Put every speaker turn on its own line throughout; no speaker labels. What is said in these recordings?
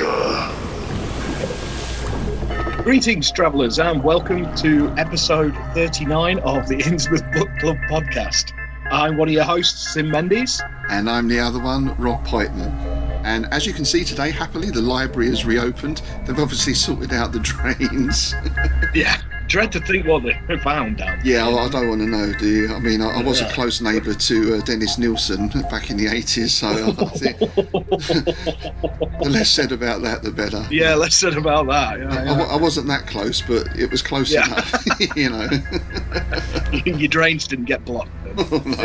danger.
Greetings, travellers, and welcome to episode 39 of the Innsmouth Book Club podcast. I'm one of your hosts, Sim Mendes.
And I'm the other one, Rob Python. And as you can see today, happily, the library has reopened. They've obviously sorted out the drains.
Yeah, dread to think what they found down there.
Yeah, I don't want to know, do you? I mean, I was a close neighbour to Dennis Nilsson back in the 80s, so I think the less said about that, the better.
Yeah, less said about that.
I wasn't that close, but it was close enough, you know.
Your drains didn't get blocked.
Oh, no.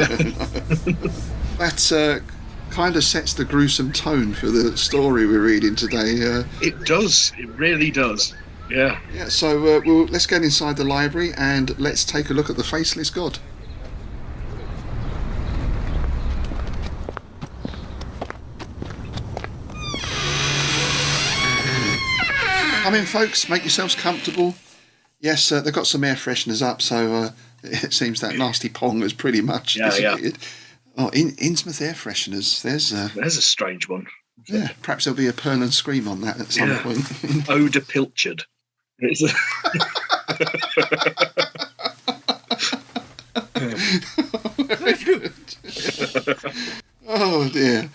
That kind of sets the gruesome tone for the story we're reading today.
It does. It really does. Yeah.
Yeah. So let's get inside the library and let's take a look at the Faceless God. Come in, folks. Make yourselves comfortable. Yes, they've got some air fresheners up, so it seems that nasty pong has pretty much disappeared. Oh, Innsmouth air fresheners. There's
a strange one.
Yeah, perhaps there'll be a Pearl and Scream on that at some point.
Odour Pilchard.
Oh dear.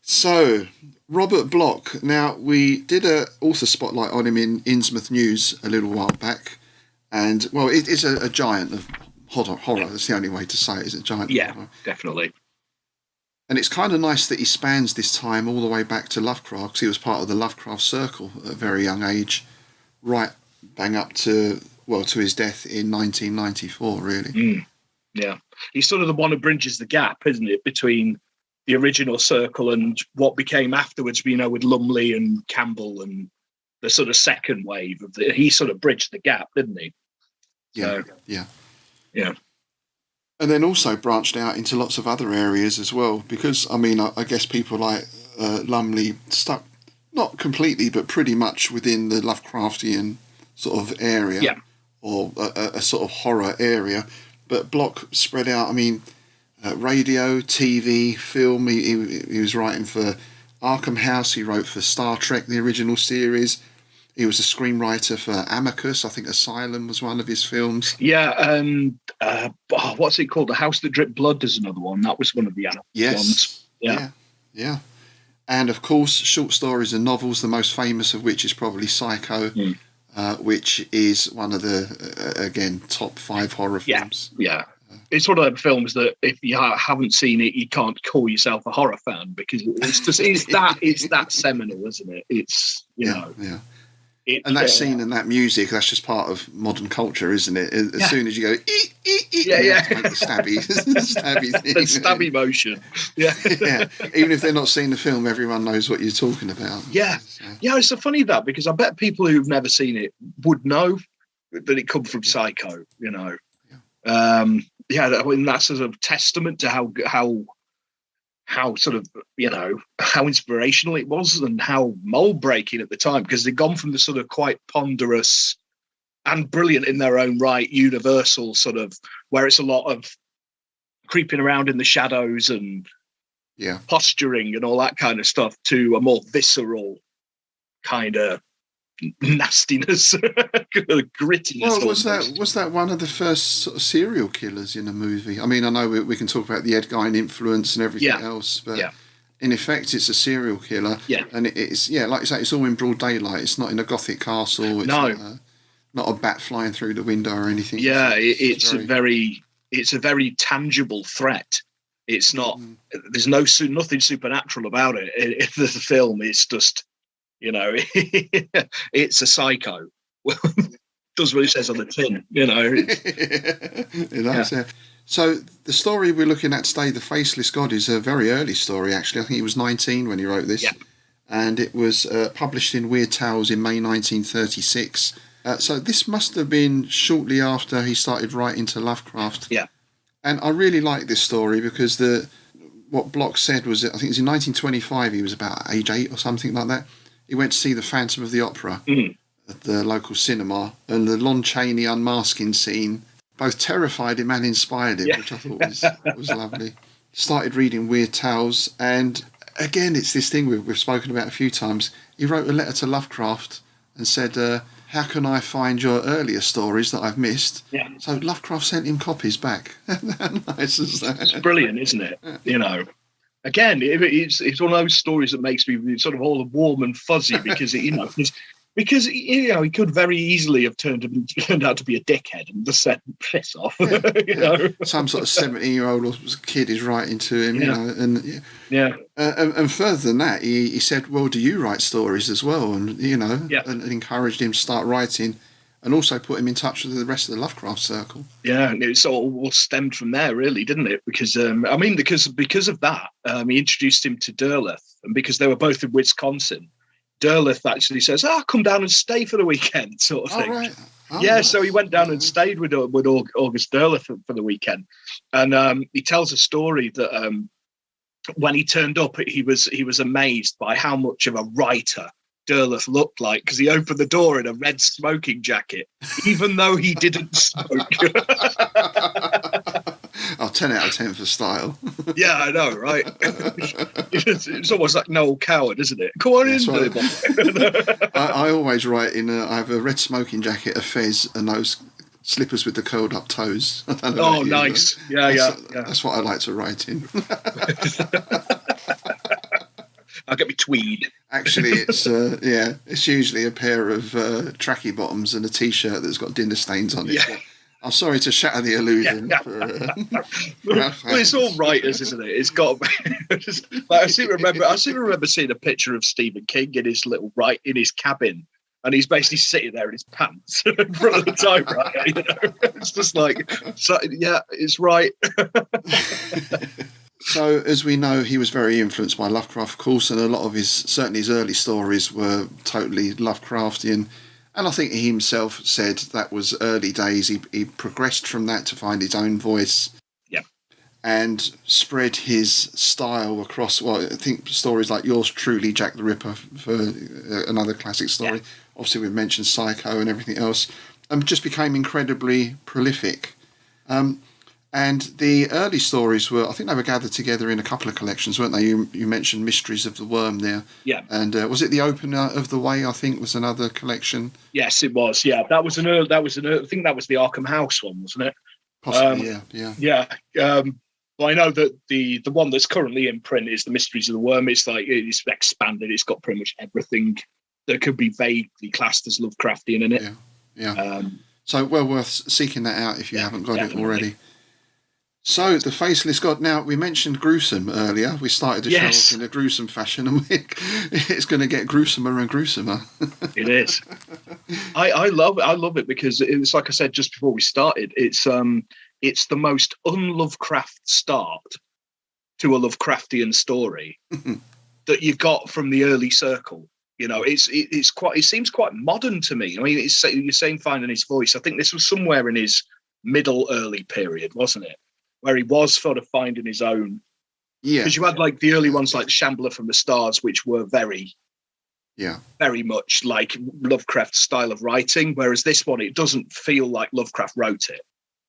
So, Robert Bloch. Now, we did a author spotlight on him in Innsmouth News a little while back, and well, it is a giant of horror. That's the only way to say it. Is a giant.
Yeah,
of horror.
Definitely.
And it's kind of nice that he spans this time all the way back to Lovecraft, because he was part of the Lovecraft circle at a very young age, right bang up to his death in 1994, really.
Yeah. He's sort of the one who bridges the gap, isn't it, between the original circle and what became afterwards, with Lumley and Campbell and the sort of second wave of he sort of bridged the gap, didn't he?
Yeah.
Yeah.
And then also branched out into lots of other areas as well, because, I mean, I guess people like Lumley stuck, not completely, but pretty much within the Lovecraftian sort of area, or a sort of horror area. But Bloch spread out, I mean, radio, TV, film. He was writing for Arkham House, he wrote for Star Trek, the original series. He was a screenwriter for Amicus. I think Asylum was one of his films.
Yeah, what's it called? The House That Dripped Blood is another one. That was one of the ones.
Yeah. And, of course, short stories and novels, the most famous of which is probably Psycho, which is one of the, again, top 5 horror films.
Yeah. It's one of them films that if you haven't seen it, you can't call yourself a horror fan, because it's that seminal, isn't it? It's, you know.
Yeah. And that scene and that music, that's just part of modern culture, isn't it? As soon as you go, the stabby thing.
The stabby motion. Yeah.
Even if they're not seeing the film, everyone knows what you're talking about.
Yeah.
So.
Yeah, it's so funny that, because I bet people who've never seen it would know that it comes from Psycho, Yeah. I mean, that's sort of testament to how sort of, how inspirational it was and how mold breaking at the time, because they'd gone from the sort of quite ponderous and brilliant in their own right universal sort of, where it's a lot of creeping around in the shadows and posturing and all that kind of stuff, to a more visceral kind of nastiness, grittiness.
Well, was that one of the first sort of serial killers in a movie? I mean, I know we can talk about the Ed Gein influence and everything else, but in effect, it's a serial killer. Yeah, and it's like you say, it's all in broad daylight. It's not in a gothic castle. It's not a bat flying through the window or anything.
Yeah, it's a very tangible threat. It's not. There's nothing supernatural about it. In the film, it's just. It's a psycho. Does what it says on the tin,
So the story we're looking at today, The Faceless God, is a very early story, actually. I think he was 19 when he wrote this. And it was published in Weird Tales in May 1936. So this must have been shortly after he started writing to Lovecraft.
Yeah.
And I really like this story because what Bloch said was, I think it was in 1925, he was about age 8 or something like that. He went to see The Phantom of the Opera at the local cinema, and the Lon Chaney unmasking scene both terrified him and inspired him, which I thought was lovely. Started reading Weird Tales, and again, it's this thing we've spoken about a few times. He wrote a letter to Lovecraft and said, how can I find your earlier stories that I've missed?
Yeah.
So Lovecraft sent him copies back. How nice is that?
It's brilliant, isn't it? You know, again, it's one of those stories that makes me sort of all warm and fuzzy because because he could very easily have turned out to be a dickhead and just said piss off.
Yeah. Some sort of 17-year-old kid is writing to him, and further than that, he said, "Well, do you write stories as well?" And and encouraged him to start writing, and also put him in touch with the rest of the Lovecraft circle.
Yeah, and it all stemmed from there, really, didn't it? Because because of that, he introduced him to Derleth, and because they were both in Wisconsin, Derleth actually says, come down and stay for the weekend, sort of thing.
Right.
Nice. So he went down and stayed with August Derleth for the weekend. And he tells a story that when he turned up, he was amazed by how much of a writer Derleth looked like, because he opened the door in a red smoking jacket, even though he didn't smoke.
10 out of 10 for style.
Yeah, I know, right? It's almost like Noel Coward, isn't it? Come on in.
I always write in, I have a red smoking jacket, a fez, and those slippers with the curled up toes.
Nice. Yeah.
That's what I like to write in.
I'll get me tweed.
Actually, it's usually a pair of tracky bottoms and a t-shirt that's got dinner stains on it.
Yeah.
I'm sorry to shatter the illusion.
Well, it's all writers, isn't it? It's got. I seem to remember seeing a picture of Stephen King in his in his cabin, and he's basically sitting there in his pants in front of the typewriter. It's just like, it's right.
So, as we know, he was very influenced by Lovecraft, of course, and a lot of certainly his early stories were totally Lovecraftian. And I think he himself said that was early days. He progressed from that to find his own voice.
Yeah.
And spread his style across, I think stories like yours, truly, Jack the Ripper, for another classic story. Yeah. Obviously, we've mentioned Psycho and everything else. And just became incredibly prolific. And the early stories I think they were gathered together in a couple of collections, weren't they? You mentioned Mysteries of the Worm there.
Yeah.
And was it The Opener of the Way, I think, was another collection?
Yes, it was. Yeah, that was an early, I think that was the Arkham House one, wasn't it?
Possibly, yeah.
Yeah. Well, I know that the one that's currently in print is the Mysteries of the Worm. It's it's expanded. It's got pretty much everything that could be vaguely classed as Lovecraftian in it.
Yeah. So well worth seeking that out if you haven't got it already. So, the Faceless God. Now, we mentioned gruesome earlier. We started the show off in a gruesome fashion, and it's going to get gruesomer and gruesomer.
It is. I love it because it's like I said just before we started. It's the most un-Lovecraft start to a Lovecraftian story that you've got from the early circle. It seems quite modern to me. I mean, you're saying finding his voice. I think this was somewhere in his middle early period, wasn't it? Where he was sort of finding his own. Yeah. Because you had like the early ones like Shambler from the Stars, which were very much like Lovecraft's style of writing. Whereas this one, it doesn't feel like Lovecraft wrote it.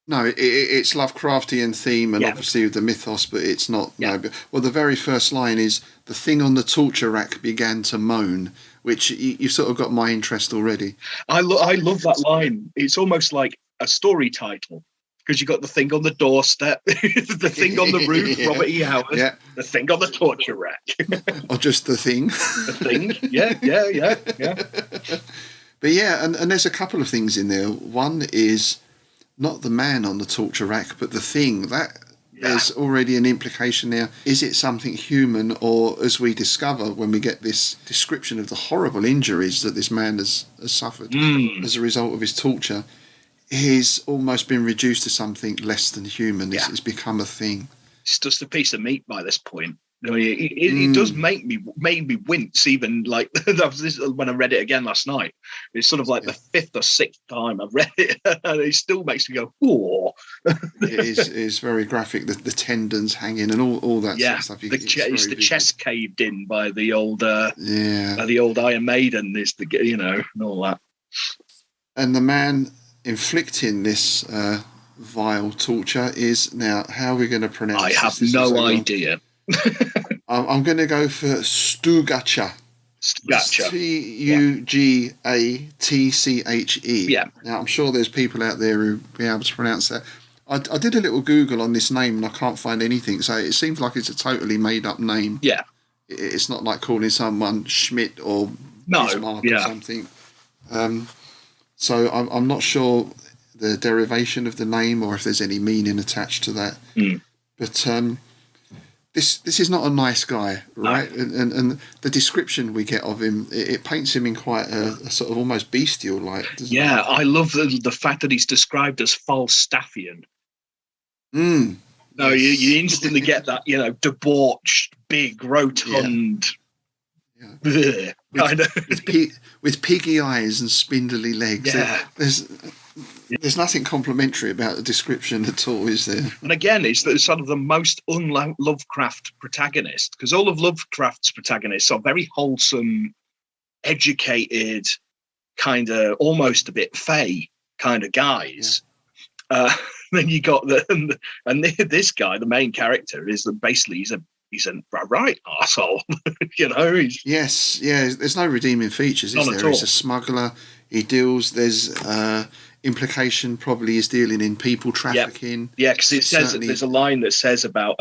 No, it's Lovecraftian theme and obviously the mythos, but it's not. Yeah. No, well, the very first line is, "The thing on the torture rack began to moan," which you sort of got my interest already.
I love that line. It's almost like a story title. Because you got the thing on the doorstep, the thing on the roof, Robert E. Howard, the thing on the torture rack.
Or just the thing.
The thing, yeah.
But and there's a couple of things in there. One is not the man on the torture rack, but the thing. There's already an implication there. Is it something human, or as we discover when we get this description of the horrible injuries that this man has suffered as a result of his torture, he's almost been reduced to something less than human. It's become a thing.
It's just a piece of meat by this point. It does make me wince, even like when I read it again last night. It's sort of like the fifth or sixth time I've read it, and it still makes me go, "Whoa!"
It is very graphic. The tendons hanging and all that sort of stuff.
It's the chest caved in by the old by the old Iron Maiden. Is and all that.
And the man inflicting this vile torture is now, how are we going to pronounce
I have no idea.
I'm going to go for Stugacha.
Gotcha.
Stugatche.
Yeah.
Now, I'm sure there's people out there who be able to pronounce that. I did a little Google on this name and I can't find anything, so it seems like it's a totally made-up name.
Yeah.
It's not like calling someone Schmidt or Bismarck or something. So I'm not sure the derivation of the name or if there's any meaning attached to that. But this is not a nice guy, right? No. And the description we get of him, it paints him in quite a sort of almost bestial light.
Yeah, I love the fact that he's described as Falstaffian. No, yes. you instantly get that, debauched, big, rotund.
Yeah. With piggy eyes and spindly legs.
Yeah.
There's nothing complimentary about the description at all, is there?
And again, it's sort of the most un-Lovecraft protagonist, because all of Lovecraft's protagonists are very wholesome, educated, kind of almost a bit fey kind of guys. Yeah. Then you got this guy, the main character, is that basically he's a right arsehole.
Yes, there's no redeeming features, is there? He's a smuggler. He deals. There's implication probably he's dealing in people trafficking.
Yeah, because it says there's a line that says about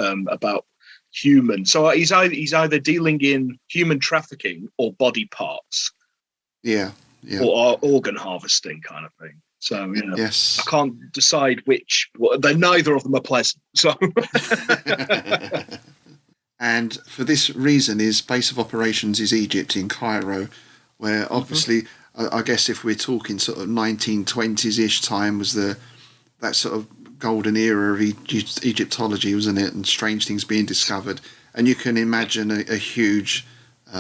human. So he's either dealing in human trafficking or body parts.
Yeah.
Or organ harvesting kind of thing. So
yes.
I can't decide which. Neither of them are pleasant. So.
And for this reason, his base of operations is Egypt in Cairo, where obviously, I guess if we're talking sort of 1920s-ish time was that sort of golden era of Egyptology, wasn't it? And strange things being discovered. And you can imagine a huge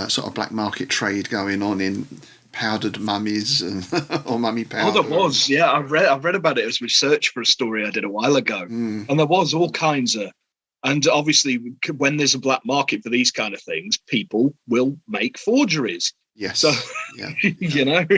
sort of black market trade going on in powdered mummies or mummy powder.
Oh, there was, yeah. I read about it as research for a story I did a while ago. And there was all kinds of. And obviously, when there's a black market for these kind of things, people will make forgeries.
Yes.
So,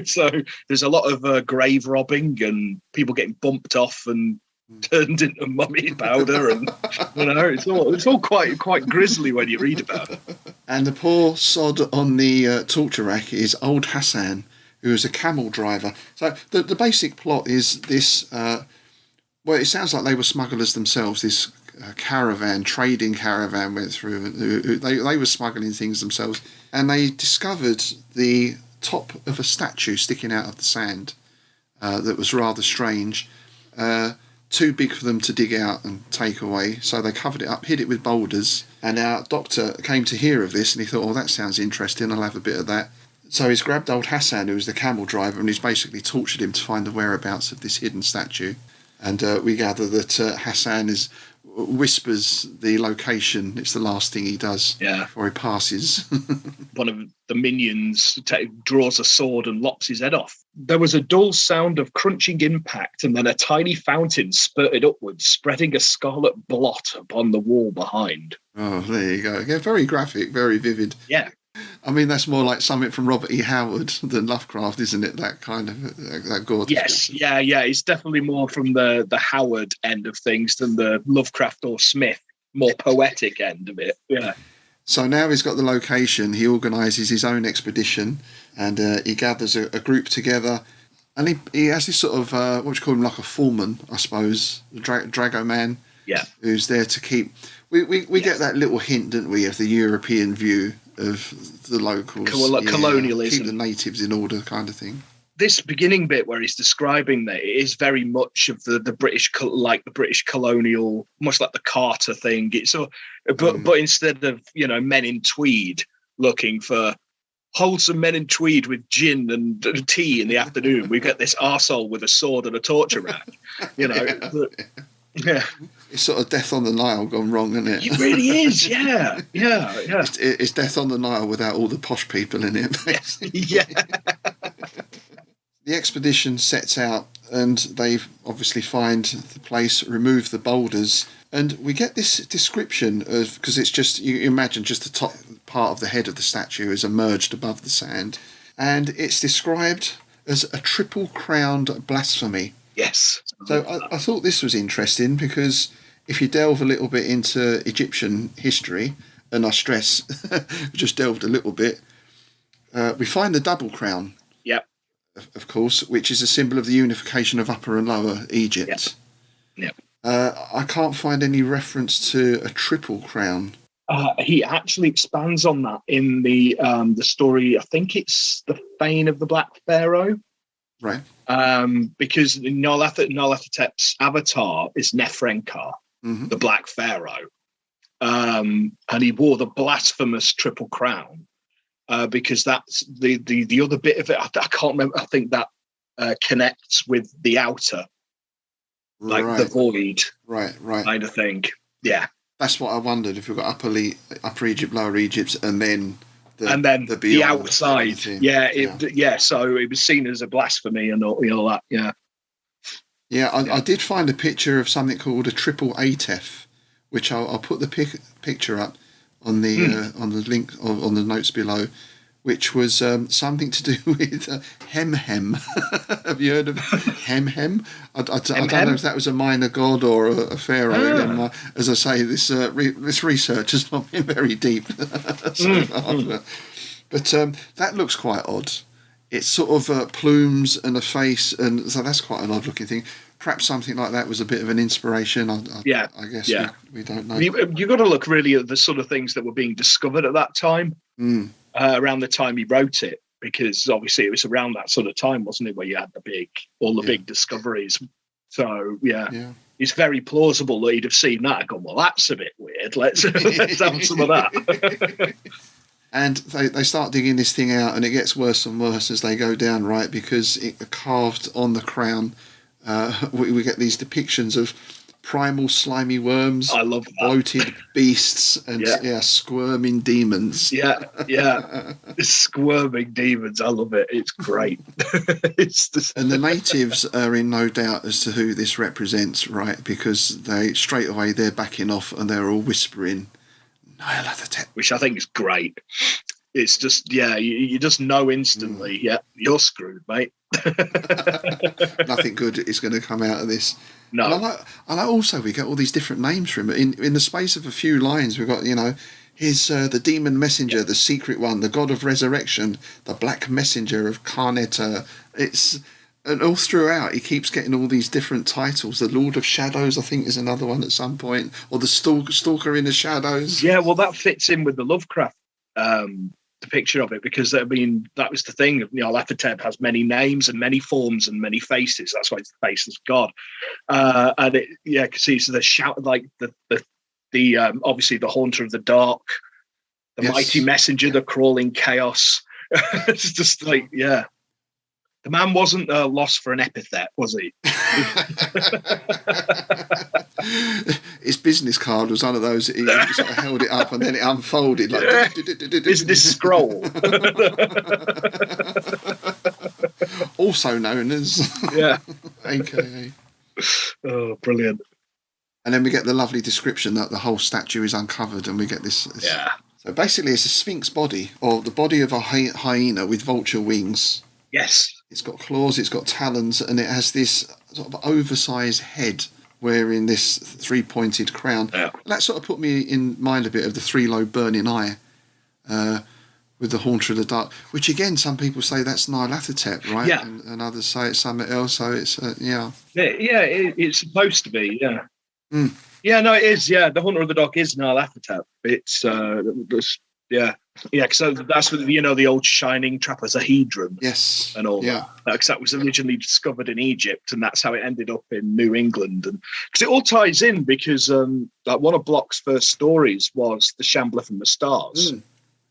so there's a lot of grave robbing and people getting bumped off and turned into mummy powder. And, it's all quite grisly when you read about it.
And the poor sod on the torture rack is old Hassan, who is a camel driver. So the basic plot is this, it sounds like they were smugglers themselves, this trading caravan went through. They were smuggling things themselves, and they discovered the top of a statue sticking out of the sand that was rather strange, too big for them to dig out and take away, so they covered it up, hid it with boulders, and our doctor came to hear of this and he thought, that sounds interesting, I'll have a bit of that. So he's grabbed old Hassan, who was the camel driver, and he's basically tortured him to find the whereabouts of this hidden statue. And we gather that Hassan whispers the location. It's the last thing he does before he passes.
One of the minions draws a sword and lops his head off. There was a dull sound of crunching impact, and then a tiny fountain spurted upwards, spreading a scarlet blot upon the wall behind.
Oh, there you go. Yeah, very graphic, very vivid.
Yeah.
I mean, that's more like something from Robert E. Howard than Lovecraft, isn't it? That kind of that gore.
Yes, yeah. It's definitely more from the Howard end of things than the Lovecraft or Smith, more poetic end of it. Yeah.
So now he's got the location. He organises his own expedition, and he gathers a group together, and he has this sort of what do you call him, like a foreman, I suppose, the dragoman.
Yeah.
Who's there to keep? We get that little hint, don't we, of the European view of the locals,
colonialism,
keep the natives in order, kind of thing.
This beginning bit where he's describing that, it is very much of the British, like the British colonial, much like the Carter thing. It's but instead of men in tweed looking for wholesome men in tweed with gin and tea in the afternoon, we get this arsehole with a sword and a torture rack. Yeah.
It's sort of Death on the Nile gone wrong, isn't it?
It really is, yeah.
It's Death on the Nile without all the posh people in it, basically.
Yeah.
The expedition sets out, and they obviously find the place, remove the boulders, and we get this description of, because it's just, you imagine just the top part of the head of the statue is emerged above the sand, and it's described as a triple-crowned blasphemy.
Yes.
So I thought this was interesting because if you delve a little bit into Egyptian history, and I stress, just delved a little bit, we find the double crown.
Yep.
Of course, which is a symbol of the unification of Upper and Lower Egypt.
Yep.
I can't find any reference to a triple crown.
He actually expands on that in the story. I think it's the Fane of the Black Pharaoh.
Right.
Because Nyarlathotep's avatar is Neferenka, the Black Pharaoh. And he wore the blasphemous triple crown because that's the other bit of it. I can't remember. I think that connects with the outer, like the void.
Right.
Kind of thing. Yeah.
That's what I wondered, if you've got Upper Egypt, Lower Egypt, and then
the outside. Yeah. So it was seen as a blasphemy and all that. Yeah.
Yeah, I did find a picture of something called a triple Atef, which I'll put the picture up on the link on the notes below, which was something to do with Hem. Have you heard of Hem? I don't know if that was a minor god or a pharaoh. As I say, this research has not been very deep. But that looks quite odd. It's sort of plumes and a face, and so that's quite an odd-looking thing. Perhaps something like that was a bit of an inspiration. I guess we don't know.
You've got to look really at the sort of things that were being discovered at that time, around the time he wrote it, because obviously it was around that sort of time, wasn't it, where you had all the big discoveries. So it's very plausible that he'd have seen that and gone, well, that's a bit weird. Let's have some of that.
And they start digging this thing out, and it gets worse and worse as they go down, right? Because it carved on the crown, we get these depictions of primal slimy worms,
I love that.
Bloated beasts, and squirming demons.
Squirming demons. I love it. It's great.
And the natives are in no doubt as to who this represents, right? Because straight away they're backing off and they're all whispering, Nyarlathotep,
which I think is great. It's just you just know instantly. You're screwed, mate.
Nothing good is going to come out of this.
No.
And I also we get all these different names from it in the space of a few lines. We've got his the demon messenger, the secret one, the god of resurrection, the black messenger of Karneta. And all throughout, he keeps getting all these different titles. The Lord of Shadows, I think, is another one at some point, or the Stalker in the Shadows.
Yeah, well, that fits in with the Lovecraft depiction of it, because I mean that was the thing. Nyarlathotep has many names and many forms and many faces. That's why it's the Faceless God. And because he's the shout, like the obviously the Haunter of the Dark, the Mighty Messenger, the Crawling Chaos. It's just like the man wasn't lost for an epithet, was he?
His business card was one of those. He sort of held it up and then it unfolded like
this scroll.
Also known as AKA.
Oh, brilliant!
And then we get the lovely description that the whole statue is uncovered, and we get this. So basically, it's a sphinx body, or the body of a hyena with vulture wings.
Yes.
It's got claws, it's got talons, and it has this sort of oversized head wearing this three-pointed crown.
Yeah.
And that sort of put me in mind a bit of the three-lobed burning eye with the Haunter of the Dark, which again, some people say that's Nyarlathotep, right?
Yeah.
And others say it's something else, so it's,
it's supposed to be, Yeah, no, it is, the Haunter of the Dark is Nyarlathotep. It's, so that's what, the old shining trapezohedron.
Yes.
And all that. Because that was originally discovered in Egypt, and that's how it ended up in New England. And because it all ties in, because like one of Bloch's first stories was The Shambler from the Stars,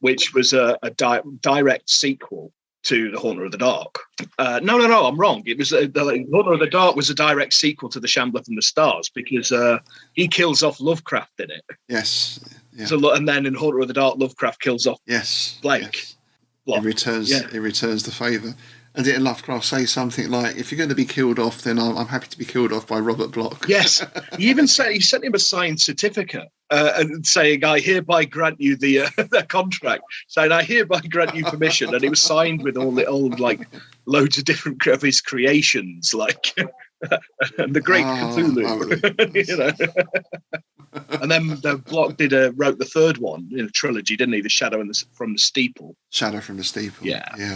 which was a direct sequel to The Haunter of the Dark. No, I'm wrong. It was The Haunter of the Dark was a direct sequel to The Shambler from the Stars, because he kills off Lovecraft in it.
Yes. Yeah.
So, and then in Haunter of the Dark, Lovecraft kills off Blake.
Yes. He returns the favour. And didn't Lovecraft say something like, "If you're going to be killed off, then I'm happy to be killed off by Robert Bloch"?
Yes. He even said he sent him a signed certificate and saying, "I hereby grant you the contract," saying, "I hereby grant you permission," and it was signed with all the old loads of different of his creations, and the Great Cthulhu. And then the Bloch wrote the third one in a trilogy, didn't he? The Shadow from the Steeple.
Shadow from the Steeple.
Yeah.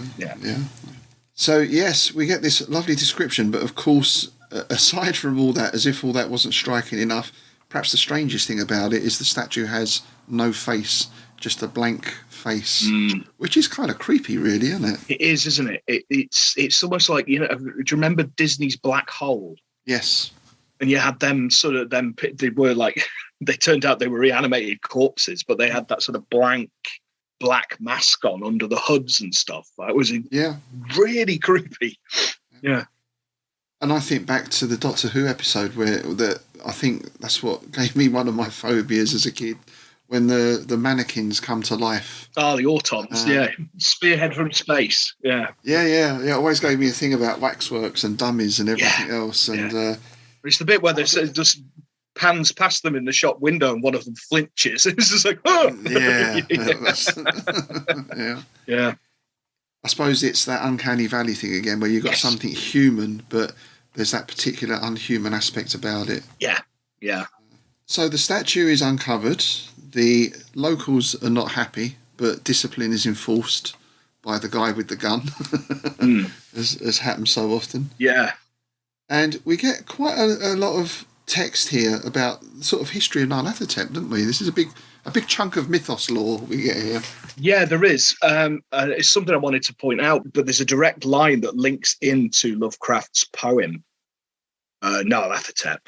So yes, we get this lovely description, but of course, aside from all that, as if all that wasn't striking enough, perhaps the strangest thing about it is the statue has no face, just a blank face, which is kind of creepy, really, isn't it?
It is, isn't it? It's almost like, do you remember Disney's Black Hole?
Yes.
And you had them they were like, they turned out they were reanimated corpses, but they had that sort of blank black mask on under the hoods and stuff. It was really creepy. Yeah.
And I think back to the Doctor Who episode I think that's what gave me one of my phobias as a kid, when the mannequins come to life.
Oh, the Autons, Spearhead from space, yeah.
It always gave me a thing about waxworks and dummies and everything else. And
it's the bit where they just pans past them in the shop window and one of them flinches. It's just like, oh! Yeah.
I suppose it's that uncanny valley thing again, where you've got something human, but there's that particular unhuman aspect about it.
Yeah.
So the statue is uncovered. The locals are not happy, but discipline is enforced by the guy with the gun, as happens so often.
Yeah.
And we get quite a lot of text here about the sort of history of Nyarlathotep, don't we? This is a big chunk of mythos lore we get here.
Yeah, there is. It's something I wanted to point out, but there's a direct line that links into Lovecraft's poem, Nyarlathotep.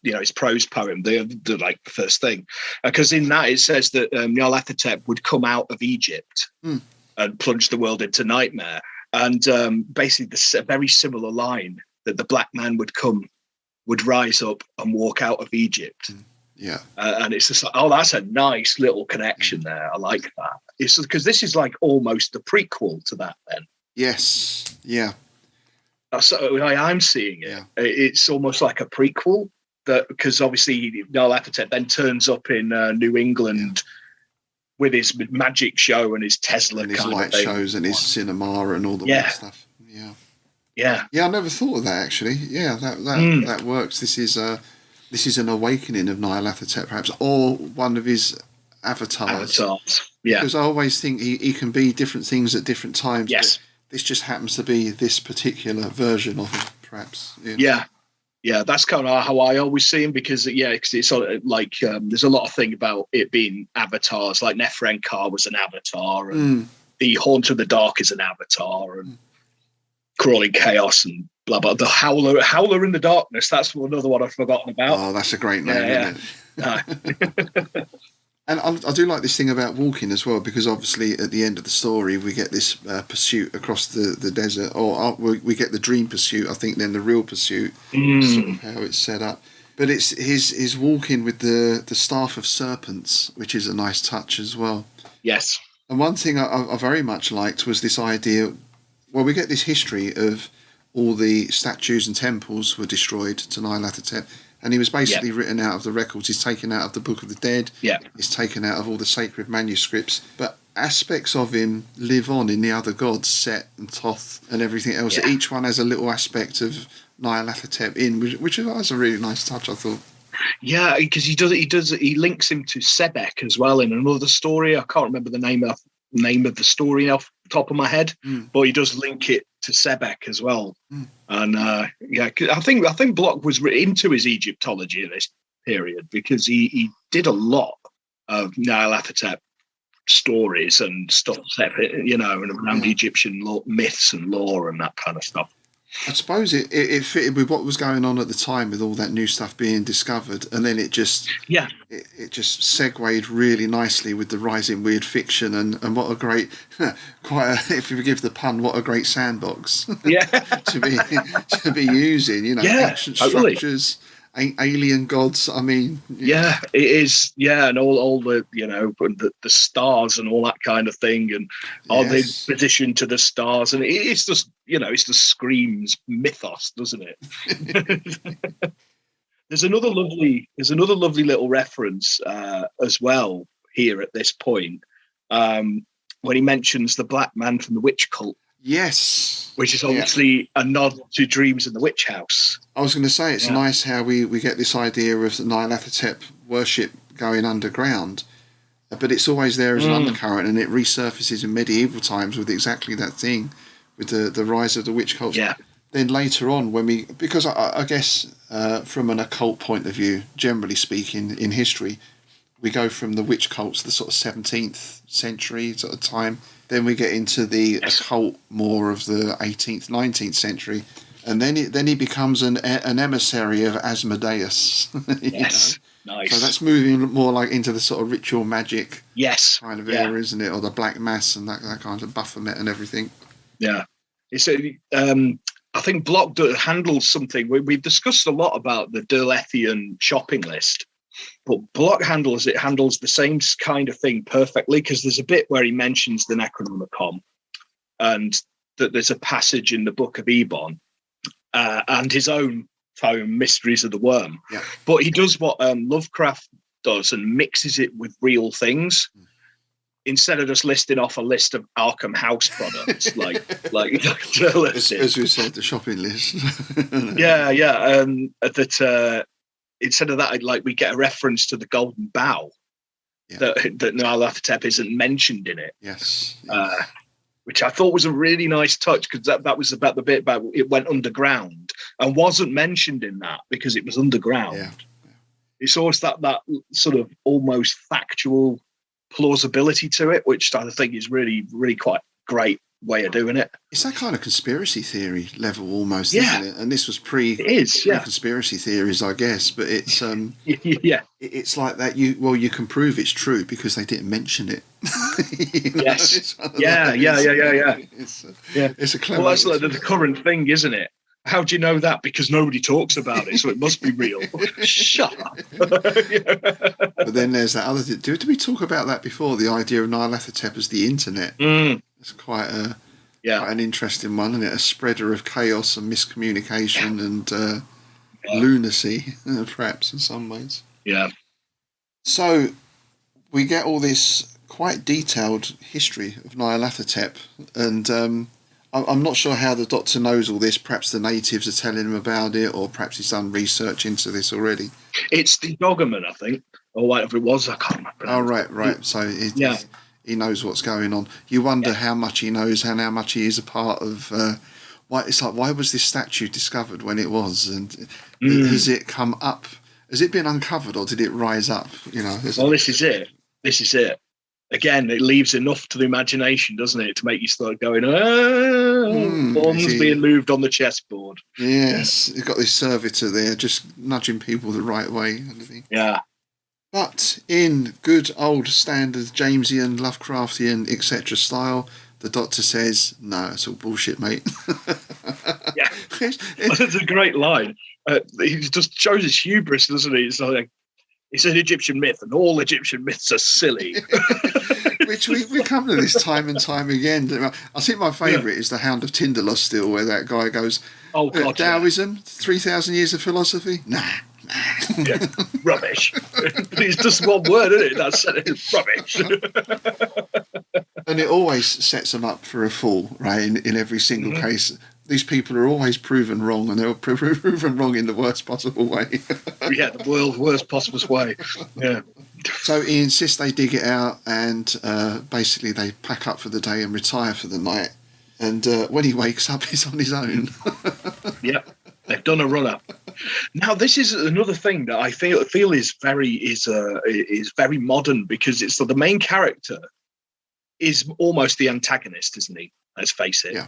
His prose poem, the like the first thing, because in that it says that Nyarlathotep would come out of Egypt and plunge the world into nightmare, and basically a very similar line that the black man would rise up and walk out of Egypt. And it's just like, oh, that's a nice little connection there. I like that. It's because this is like almost the prequel to that. Then
yes, yeah.
That's the way I'm seeing it. It's almost like a prequel, because obviously Nyarlathotep then turns up in New England with his magic show and his Tesla
and his
kind
light
of thing.
shows and his cinema and all the weird stuff. Yeah, I never thought of that actually. Yeah, that works. This is an awakening of Nyarlathotep, perhaps, or one of his avatars.
Yeah,
because I always think he can be different things at different times.
Yes.
This just happens to be this particular version of him, perhaps.
Yeah, that's kind of how I always see him, because it's sort of like there's a lot of thing about it being avatars, like Neferenkar was an avatar, and the Haunt of the Dark is an avatar, and Crawling Chaos and blah blah. The Howler in the Darkness, that's another one I've forgotten about.
Oh, that's a great name, isn't it? And I do like this thing about walking as well, because obviously at the end of the story we get this pursuit across the desert, or we get the dream pursuit, I think, then the real pursuit, sort of how it's set up. But it's his walking with the staff of serpents, which is a nice touch as well.
Yes.
And one thing I very much liked was this idea, well, we get this history of all the statues and temples were destroyed to Nyarlathotep, and he was basically written out of the records. He's taken out of the Book of the Dead.
Yeah.
He's taken out of all the sacred manuscripts. But aspects of him live on in the other gods, Set and Thoth and everything else. Yeah. Each one has a little aspect of Nyarlathotep in, which was a really nice touch, I thought.
Yeah, because he links him to Sebek as well in another story. I can't remember the name of the story off the top of my head, but he does link it to Sebek as well. And I think Bloch was into his Egyptology in this period, because he did a lot of Nyarlathotep stories and stuff, and around Egyptian myths and lore and that kind of stuff.
I suppose it fitted with what was going on at the time, with all that new stuff being discovered, and then it just segued really nicely with the rise in weird fiction, and what a great, if you forgive the pun, what a great sandbox to be using, ancient structures, alien gods. I mean,
it is, and all the the stars and all that kind of thing, and all the position to the stars, and it's just it just screams mythos, doesn't it? There's another lovely little reference as well here at this point, when he mentions the black man from the witch cult.
Yes.
which is obviously a nod to Dreams in the Witch House.
I was going to say, it's nice how we get this idea of the Nyarlathotep worship going underground, but it's always there as an undercurrent, and it resurfaces in medieval times with exactly that thing, with the rise of the witch culture.
Yeah.
Then later on, because I guess from an occult point of view, generally speaking, in history, we go from the witch cults, the sort of 17th century sort of time. Then we get into the occult more of the 18th, 19th century. And then he becomes an emissary of Asmodeus.
Yes, nice.
So that's moving more like into the sort of ritual magic kind of era, isn't it? Or the Black Mass and that kind of Baphomet and everything.
Yeah. It's I think Bloch handles something. We've discussed a lot about the Derlethian shopping list, but Bloch handles the same kind of thing perfectly, because there's a bit where he mentions the Necronomicon, and that there's a passage in the Book of Ebon, and his own poem, Mysteries of the Worm.
Yeah.
But he does what Lovecraft does and mixes it with real things. Instead of just listing off a list of Arkham House products, like
as we said, the shopping list.
Instead of that, we get a reference to the Golden Bough that Nyarlathotep isn't mentioned in it.
Yes.
Which I thought was a really nice touch, because that was about the bit about it went underground and wasn't mentioned in that because it was underground.
Yeah.
It's always that sort of almost factual plausibility to it, which I think is really, really quite great way of doing it.
It's that kind of conspiracy theory level almost, isn't it? And this was conspiracy theories, I guess, but it's it's like that. You can prove it's true because they didn't mention it.
Yes.
It's a clever.
Well, that's like the current thing, isn't it? How do you know that? Because nobody talks about it, so it must be real. Shut up.
But then there's that other thing. Did we talk about that before? The idea of Nyarlathotep as the internet. It's quite an interesting one, isn't it? A spreader of chaos and miscommunication and lunacy, perhaps, in some ways.
Yeah.
So we get all this quite detailed history of Nyarlathotep, and I'm not sure how the Doctor knows all this. Perhaps the natives are telling him about it, or perhaps he's done research into this already.
It's the Doberman, I think, or whatever it was. I can't remember.
Oh, right. So he knows what's going on. You wonder how much he knows and how much he is a part of. Why was this statue discovered when it was, and has it come up? Has it been uncovered, or did it rise up? Well,
this is it. Again, it leaves enough to the imagination, doesn't it, to make you start going, bombs being moved on the chessboard.
Yes, you've got this servitor there just nudging people the right way.
Yeah.
But in good old standard Jamesian, Lovecraftian, etc. style, the Doctor says, no, it's all bullshit, mate.
Yeah. That's a great line. He just shows his hubris, doesn't he? It's like, it's an Egyptian myth, and all Egyptian myths are silly.
Which we come to this time and time again. I think my favourite is the Hound of Tyndall still, where that guy goes,
"Oh God,
Taoism, 3,000 years of philosophy? Nah."
Yeah, rubbish. It's just one word, isn't it? That's rubbish.
And it always sets them up for a fall, right? In every single case. These people are always proven wrong, and they're proven wrong in the worst possible way.
Yeah, the world's worst possible way. Yeah.
So he insists they dig it out, and basically they pack up for the day and retire for the night. And when he wakes up, he's on his own.
Yep, they've done a run-up. Now, this is another thing that I feel is very modern, because it's the main character is almost the antagonist, isn't he? Let's face it.
Yeah.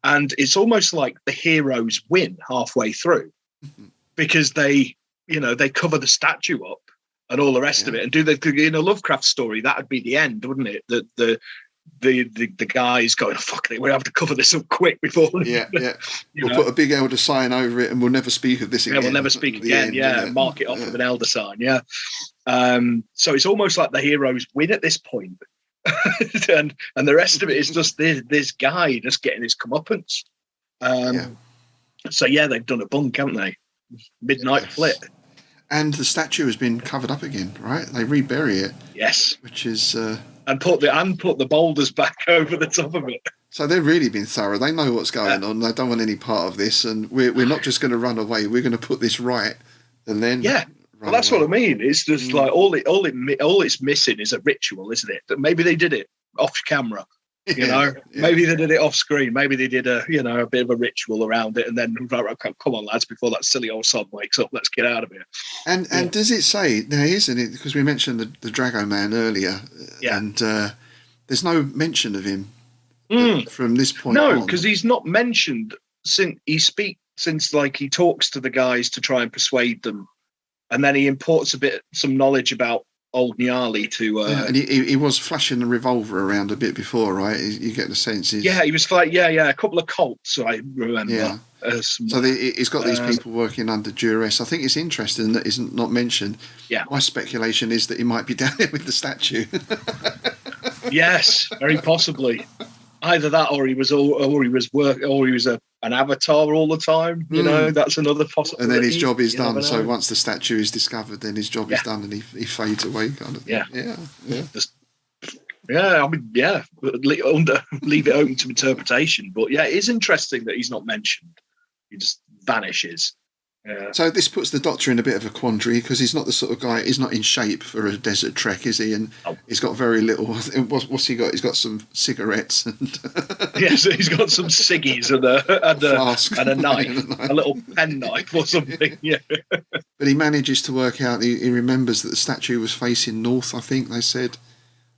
And it's almost like the heroes win halfway through, because they cover the statue up and all the rest of it, and in a Lovecraft story that would be the end, wouldn't it? That the guy's going, oh, fuck it, we have to cover this up quick before.
We'll put a big elder sign over it, and we'll never speak of this again.
Yeah, we'll never speak again. Mark it off with an elder sign. Yeah. So it's almost like the heroes win at this point. and the rest of it is just this guy just getting his comeuppance. So they've done a bunk, haven't they? Midnight flit.
And the statue has been covered up again, right? They rebury it.
Yes.
Which is
and put the boulders back over the top of it.
So they've really been thorough. They know what's going on. They don't want any part of this, and we're not just going to run away. We're going to put this right, and then
Well, that's
away.
what I mean. It's just like all it's missing is a ritual, isn't it? That maybe they did it off camera. Maybe they did it off screen. Maybe they did a bit of a ritual around it, and then come on, lads, before that silly old sod wakes up, let's get out of here.
And does it say now? Isn't it, because we mentioned the Drago Man earlier? And there's no mention of him from this point on.
No, because he's not mentioned since he talks to the guys to try and persuade them, and then he imports some knowledge about old Nyarlathotep to.
And he was flashing the revolver around a bit before, right? You get the sense.
He was like, a couple of Colts, I remember.
Yeah. So he's got these people working under duress. I think it's interesting that isn't not mentioned.
Yeah.
My speculation is that he might be down there with the statue.
Yes, very possibly. Either that, or he was an avatar all the time. That's another possibility.
And then his job is done. So once the statue is discovered, then his job is done, and he fades away, kind of thing.
Leave it open to interpretation. But it is interesting that he's not mentioned. He just vanishes. Yeah.
So this puts the Doctor in a bit of a quandary, because he's not the sort of guy. He's not in shape for a desert trek, is he? And he's got very little. What's he got? He's got some cigarettes and
yes, he's got some ciggies and a knife, a little pen knife or something. Yeah.
But he manages to work out. He remembers that the statue was facing north, I think they said,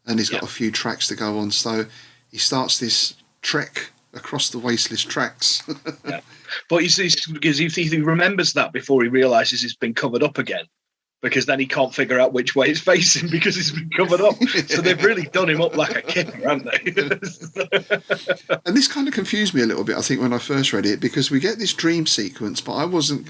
and he's got a few tracks to go on. So he starts this trek across the wasteless tracks.
But because he remembers that before he realises it's been covered up again, because then he can't figure out which way it's facing because it's been covered up. So they've really done him up like a kipper, haven't they?
And this kind of confused me a little bit, I think, when I first read it, because we get this dream sequence, but I wasn't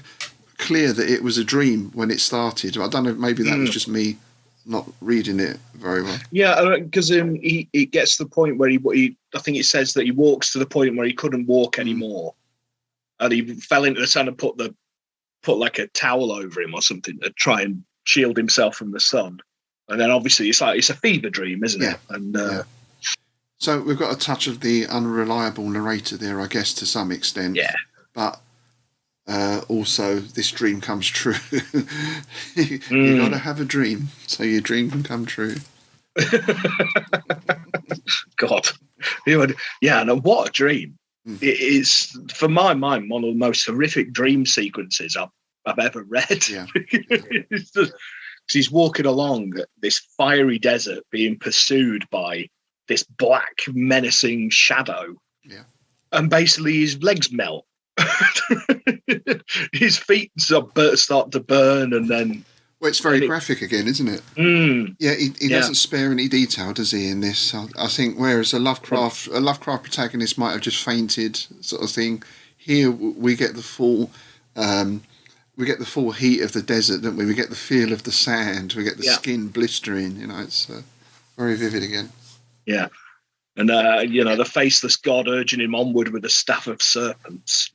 clear that it was a dream when it started. I don't know, maybe that was just me not reading it very well.
Yeah, because he gets to the point where he I think it says that he walks to the point where he couldn't walk anymore, and he fell into the sun and put like a towel over him or something to try and shield himself from the sun. And then obviously it's a fever dream, isn't it? And
so we've got a touch of the unreliable narrator there, I guess, to some extent.
Yeah,
but also this dream comes true. You got to have a dream so your dream can come true.
God, and what a dream. It is, for my mind, one of the most horrific dream sequences I've ever read. He's walking along this fiery desert being pursued by this black menacing shadow, and basically his legs melt. His feet start to burn, and then
it's very graphic again, isn't it? He doesn't spare any detail, does he, in this? I think whereas a Lovecraft protagonist might have just fainted, sort of thing, here we get the full heat of the desert, don't we? We get the feel of the sand, we get the skin blistering. It's very vivid again. Yeah.
And, the Faceless God urging him onward with a staff of serpents.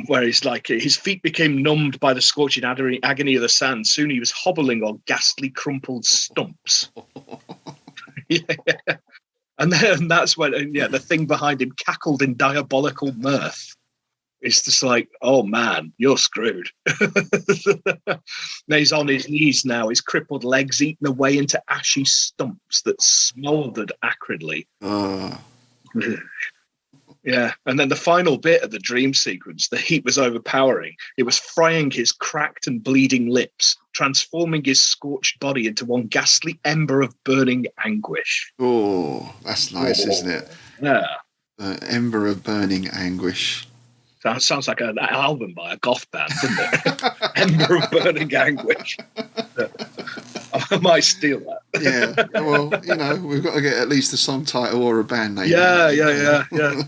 Where he's like, his feet became numbed by the scorching agony of the sand. Soon he was hobbling on ghastly crumpled stumps. And then that's when, the thing behind him cackled in diabolical mirth. It's just like, oh man, you're screwed. Now he's on his knees now, his crippled legs eaten away into ashy stumps that smouldered acridly. Yeah, and then the final bit of the dream sequence, the heat was overpowering. It was frying his cracked and bleeding lips, transforming his scorched body into one ghastly ember of burning anguish.
Oh, that's nice, isn't it?
Yeah.
Ember of burning anguish.
That sounds like an album by a goth band, doesn't it? Ember of burning anguish. I might steal that.
Yeah, well, we've got to get at least a song title or a band name.
Yeah.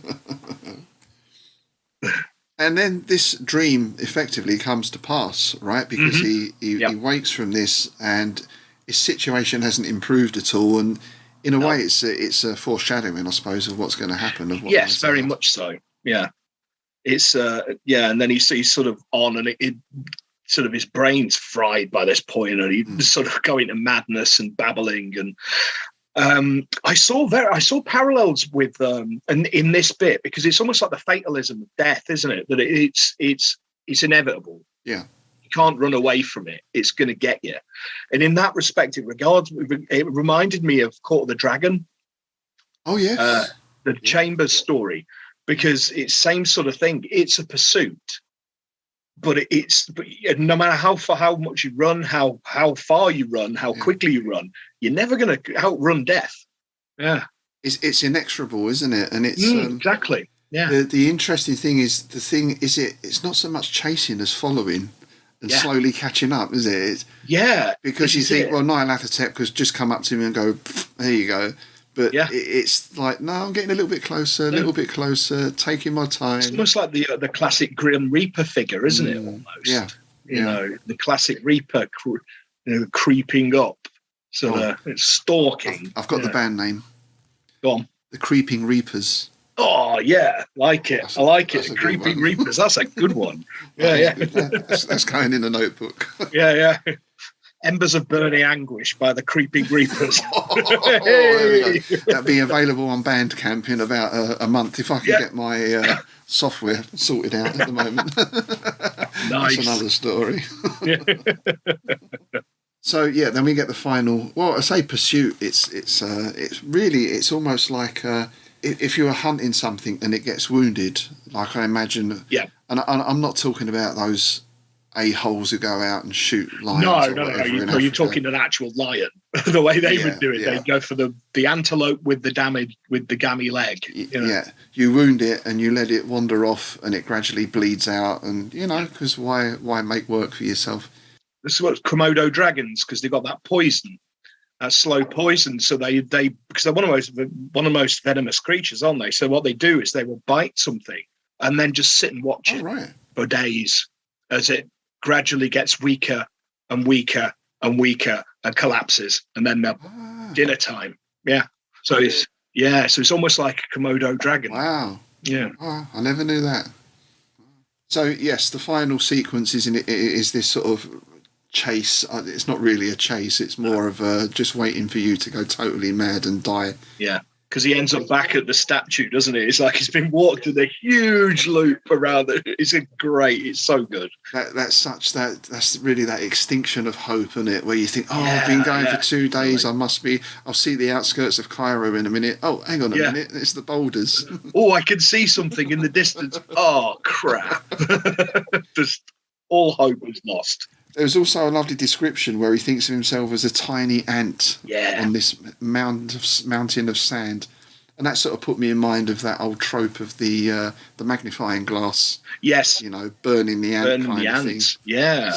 And then this dream effectively comes to pass, right? Because he wakes from this, and his situation hasn't improved at all. And in a way, it's a foreshadowing, I suppose, of what's going to happen.
Yes, very much so. Yeah. It's and then he's sort of on, and it sort of his brain's fried by this point, and he's sort of going to madness and babbling, and I saw parallels with and in this bit, because it's almost like the fatalism of death, isn't it? That it's inevitable.
Yeah.
You can't run away from it. It's going to get you. And in that respect, it reminded me of Court of the Dragon.
Oh, yes.
The Chambers story, because it's same sort of thing. It's a pursuit, but no matter how much you run, how far you run, how quickly you run, you're never going to outrun death. Yeah.
It's inexorable, isn't it? And it's
exactly. Yeah.
The interesting thing is it's not so much chasing as following and slowly catching up, is it? Because you think, well, Nyarlathotep could just come up to me and go, there you go. But it's like, no, I'm getting a little bit closer, taking my time.
It's almost like the classic Grim Reaper figure, isn't it? Almost.
Yeah.
You know, the classic Reaper, creeping up, it's stalking.
I've got the band name.
Go on.
The Creeping Reapers.
Oh yeah, like it. I like it. Creeping Reapers. That's a good one. Yeah.
That's going in the notebook.
Yeah. Embers of Burning Anguish by the Creeping Reapers.
There we go. That'll be available on Bandcamp in about a month if I can get my software sorted out at the moment.
Nice.
That's another story. So then we get the final. Well, I say pursuit. It's really almost like if you were hunting something and it gets wounded, like I imagine. Yeah. And I'm not talking about those a-holes who go out and shoot lions. No.
You're talking an actual lion. The way they would do it, they'd go for the antelope with the gammy leg.
Yeah, you wound it and you let it wander off, and it gradually bleeds out. And because why make work for yourself?
This is what Komodo dragons, because they've got that poison, that slow poison. So they because they're one of the most venomous creatures, aren't they? So what they do is they will bite something and then just sit and watch it for days as it gradually gets weaker and weaker and weaker and collapses, and then dinner time. Yeah. So it's almost like a Komodo dragon.
Wow.
Yeah.
Oh, I never knew that. So yes, the final sequence is this sort of chase. It's not really a chase. It's more of just waiting for you to go totally mad and die. Yeah.
Because he ends up back at the statue, doesn't it? It's like he's been walked in a huge loop around it. It's great. It's so good.
That's really that extinction of hope, isn't it? Where you think, I've been going for 2 days. I'll see the outskirts of Cairo in a minute. Oh, hang on a minute. It's the boulders.
I can see something in the distance. Oh, crap. Just all hope is lost.
There's also a lovely description where he thinks of himself as a tiny ant on this mountain of sand. And that sort of put me in mind of that old trope of the magnifying glass.
Yes.
Burning the ant kind of thing.
Yeah.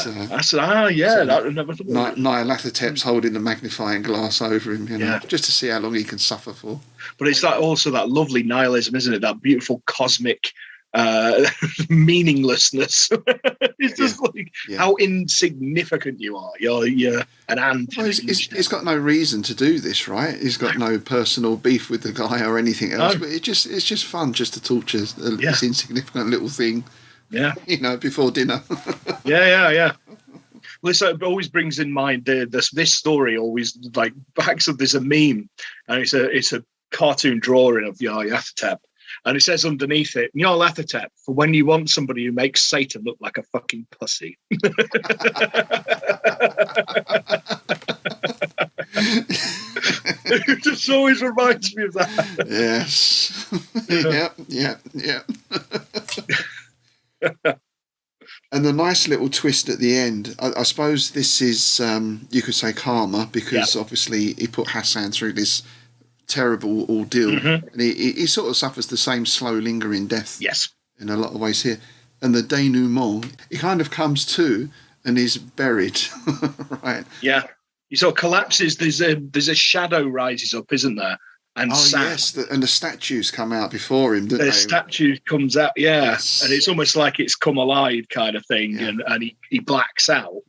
Nyarlathotep's holding the magnifying glass over him, just to see how long he can suffer for.
But it's also that lovely nihilism, isn't it? That beautiful cosmic meaninglessness. It's just how insignificant you are. You're an ant.
Well, he's got no reason to do this, right? He's got no personal beef with the guy or anything else. No. But it's just fun just to torture this insignificant little thing.
Yeah.
Before dinner.
Yeah. Well, so it always brings in mind this story. Always backs up. There's a meme, and it's a cartoon drawing of Nyarlathotep. And it says underneath it, Nyarlathotep, for when you want somebody who makes Satan look like a fucking pussy. It just always reminds me of that.
Yes. Yeah. And the nice little twist at the end, I suppose this is, you could say karma, because obviously he put Hassan through this terrible ordeal, and he sort of suffers the same slow lingering death in a lot of ways here. And the denouement, he kind of comes to and is buried. Right,
he sort of collapses. There's a shadow rises up, isn't there? And
and the statues come out before him, don't they?
The statue comes out, and it's almost like it's come alive kind of thing, and he blacks out.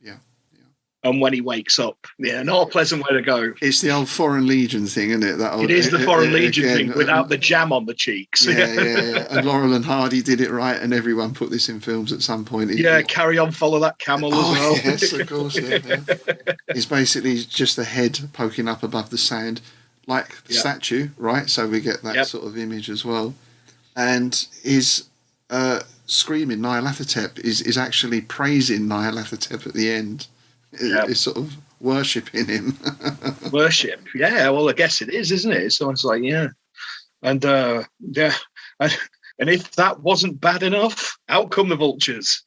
And when he wakes up, not a pleasant way to go.
It's the old Foreign Legion thing, isn't it?
It is the Foreign Legion thing without the jam on the cheeks.
Yeah. And Laurel and Hardy did it right, and everyone put this in films at some point.
Carry On, Follow That Camel as well.
Yes, of course. Yeah. It's basically just the head poking up above the sand. like the statue, right? So we get that sort of image as well. And his screaming Nyarlathotep is actually praising Nyarlathotep at the end. It's sort of worshipping him.
Worship, yeah. Well, I guess it is, isn't it? So it's like, and and if that wasn't bad enough, out come the vultures.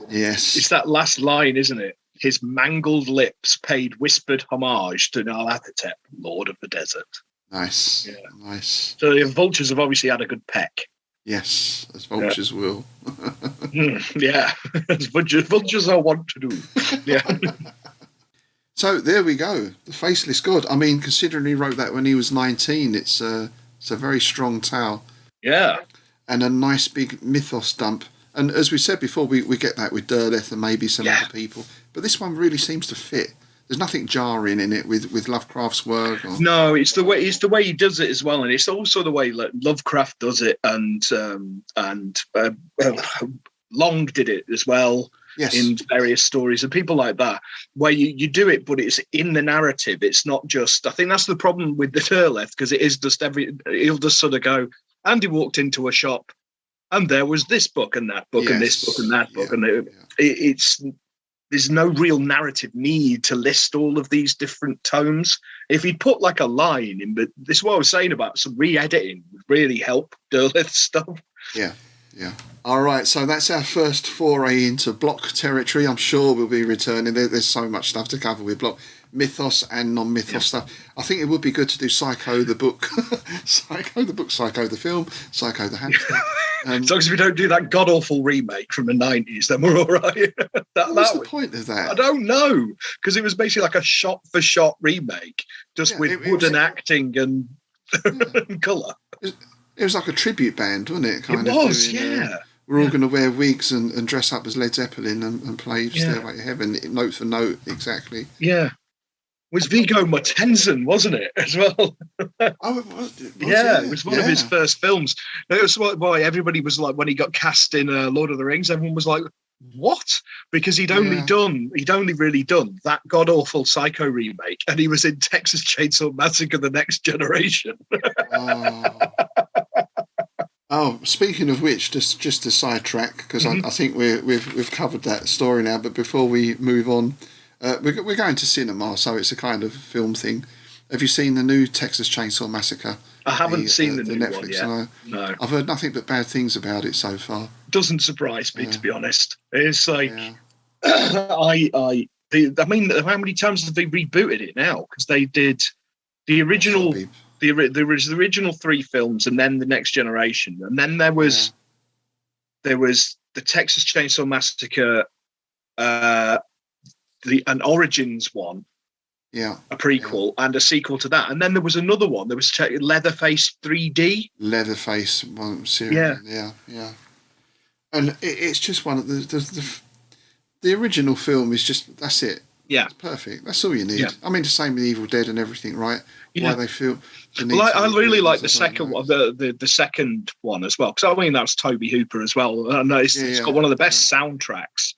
Yes,
it's that last line, isn't it? His mangled lips paid whispered homage to Nyarlathotep, Lord of the Desert.
Nice, nice.
So the vultures have obviously had a good peck.
Yes, as vultures will.
As vultures are wont to do. Yeah.
So there we go, the Faceless God. I mean, considering he wrote that when he was 19, it's a very strong tale.
Yeah.
And a nice big mythos dump. And as we said before, we get that with Derleth and maybe some other people. But this one really seems to fit. There's nothing jarring in it with Lovecraft's work.
No, it's the way he does it as well, and it's also the way Lovecraft does it, and Long did it as well. Yes. In various stories and people like that, where you do it, but it's in the narrative. It's not just. I think that's the problem with the Derleth, because it is just he'll just sort of go. Andy walked into a shop, and there was this book and that book and this book and that book, and it's. There's no real narrative need to list all of these different tomes. If he'd put like a line in, but this is what I was saying about some re-editing would really help Derleth stuff. Yeah.
All right, so that's our first foray into Bloch territory. I'm sure we'll be returning. There's so much stuff to cover with Bloch. Mythos and non-mythos stuff. I think it would be good to do Psycho the book, Psycho the film, Psycho the hamster.
As long as we don't do that god-awful remake from the 90s, then we're all right.
What's the point of that?
I don't know, because it was basically like a shot-for-shot remake, just with wooden acting and colour.
It was like a tribute band, wasn't it?
It was,
we're all going to wear wigs and dress up as Led Zeppelin and play Stairway to Heaven, note for note, exactly.
Yeah. It was Viggo Mortensen, wasn't it, as well?
Oh, it was?
It was one of his first films. It was why everybody was like, when he got cast in Lord of the Rings, everyone was like, what? Because he'd only really done that god-awful Psycho remake, and he was in Texas Chainsaw Massacre: The Next Generation.
Oh, speaking of which, just to sidetrack, because I think we've covered that story now, but before we move on, we're going to cinema, so it's a kind of film thing. Have you seen the new Texas Chainsaw Massacre?
I haven't seen the new
Netflix
one yet. No.
I've heard nothing but bad things about it so far.
Doesn't surprise me, to be honest. It's like, I mean, how many times have they rebooted it now? Because they did the original... There was the original 3 films, and then The Next Generation, and then there was the Texas Chainsaw Massacre, an Origins one, a prequel, and a sequel to that, and then there was another one. There was Leatherface 3D.
Leatherface one series. Yeah. And it's just one of the original film is just that's it.
Yeah,
it's perfect. That's all you need. Yeah. I mean, the same with Evil Dead and everything, right?
Yeah.
Why they feel.
Well, I really like the second one, the second one as well, because I mean that was Tobe Hooper as well. And it's got one of the best soundtracks.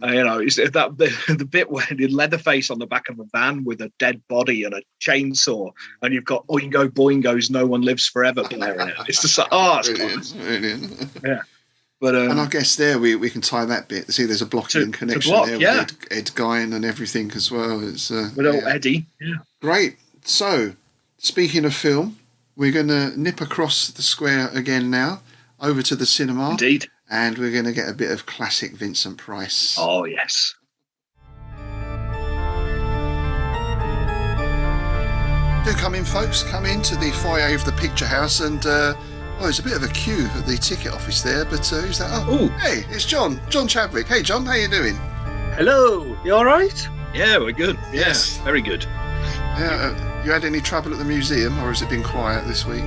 Is that the bit where the Leatherface on the back of a van with a dead body and a chainsaw, and you've got Oingo Boingo's "No One Lives Forever" blaring it. It's just like, it's
brilliant.
Yeah. But,
and I guess there we can tie that bit. See, there's a Blockian connection there with Ed Gein and everything as well. It's
with old Eddie. Yeah.
Great. So, speaking of film, we're going to nip across the square again now, over to the cinema.
Indeed.
And we're going to get a bit of classic Vincent Price.
Oh, yes.
Do come in, folks. Come into the foyer of the Picturehouse and... there's a bit of a queue at the ticket office there, but who's that? Oh, hey, it's John Chadwick. Hey, John, how you doing?
Hello, you all right?
Yeah, we're good. Yes, very good.
Yeah, you had any trouble at the museum, or has it been quiet this week?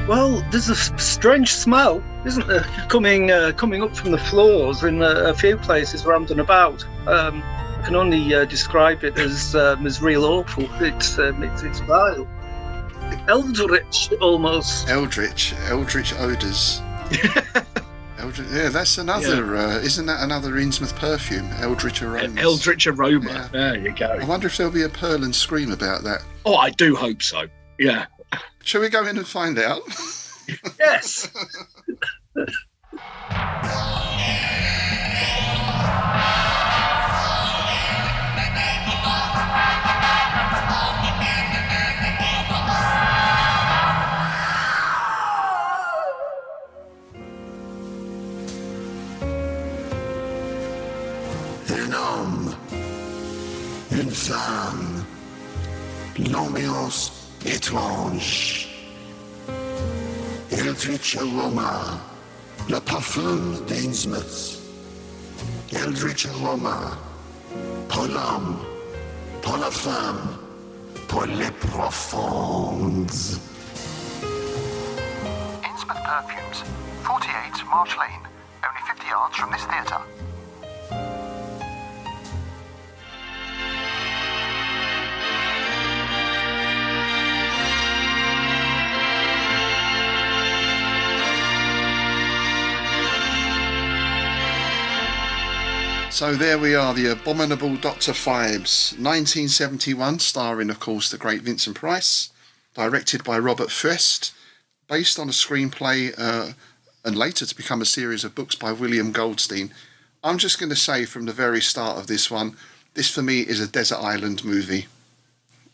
Well, there's a strange smell, isn't there, coming up from the floors in a few places where I'm done about. I can only describe it as real awful. It's vile. Eldritch, almost.
Eldritch odours. Yeah, that's another. Isn't that another Innsmouth perfume? Eldritch Aroma.
Eldritch Aroma.
Yeah.
There you go.
I wonder if there'll be a Pearl and Scream about that.
Oh, I do hope so. Yeah.
Shall we go in and find out?
Yes.
Énorme, une femme, l'ambiance étrange, Eldritch Aroma, le parfum d'Innsmouth, Eldritch Aroma, pour l'homme, pour la femme, pour les profondes.
Innsmouth Perfumes, 48 March Lane, only 50 yards from this theatre.
So there we are, the Abominable Dr Phibes, 1971, starring, of course, the great Vincent Price, directed by Robert Bloch, based on a screenplay and later to become a series of books by William Goldstein. I'm just going to say from the very start of this one, this for me is a desert island movie,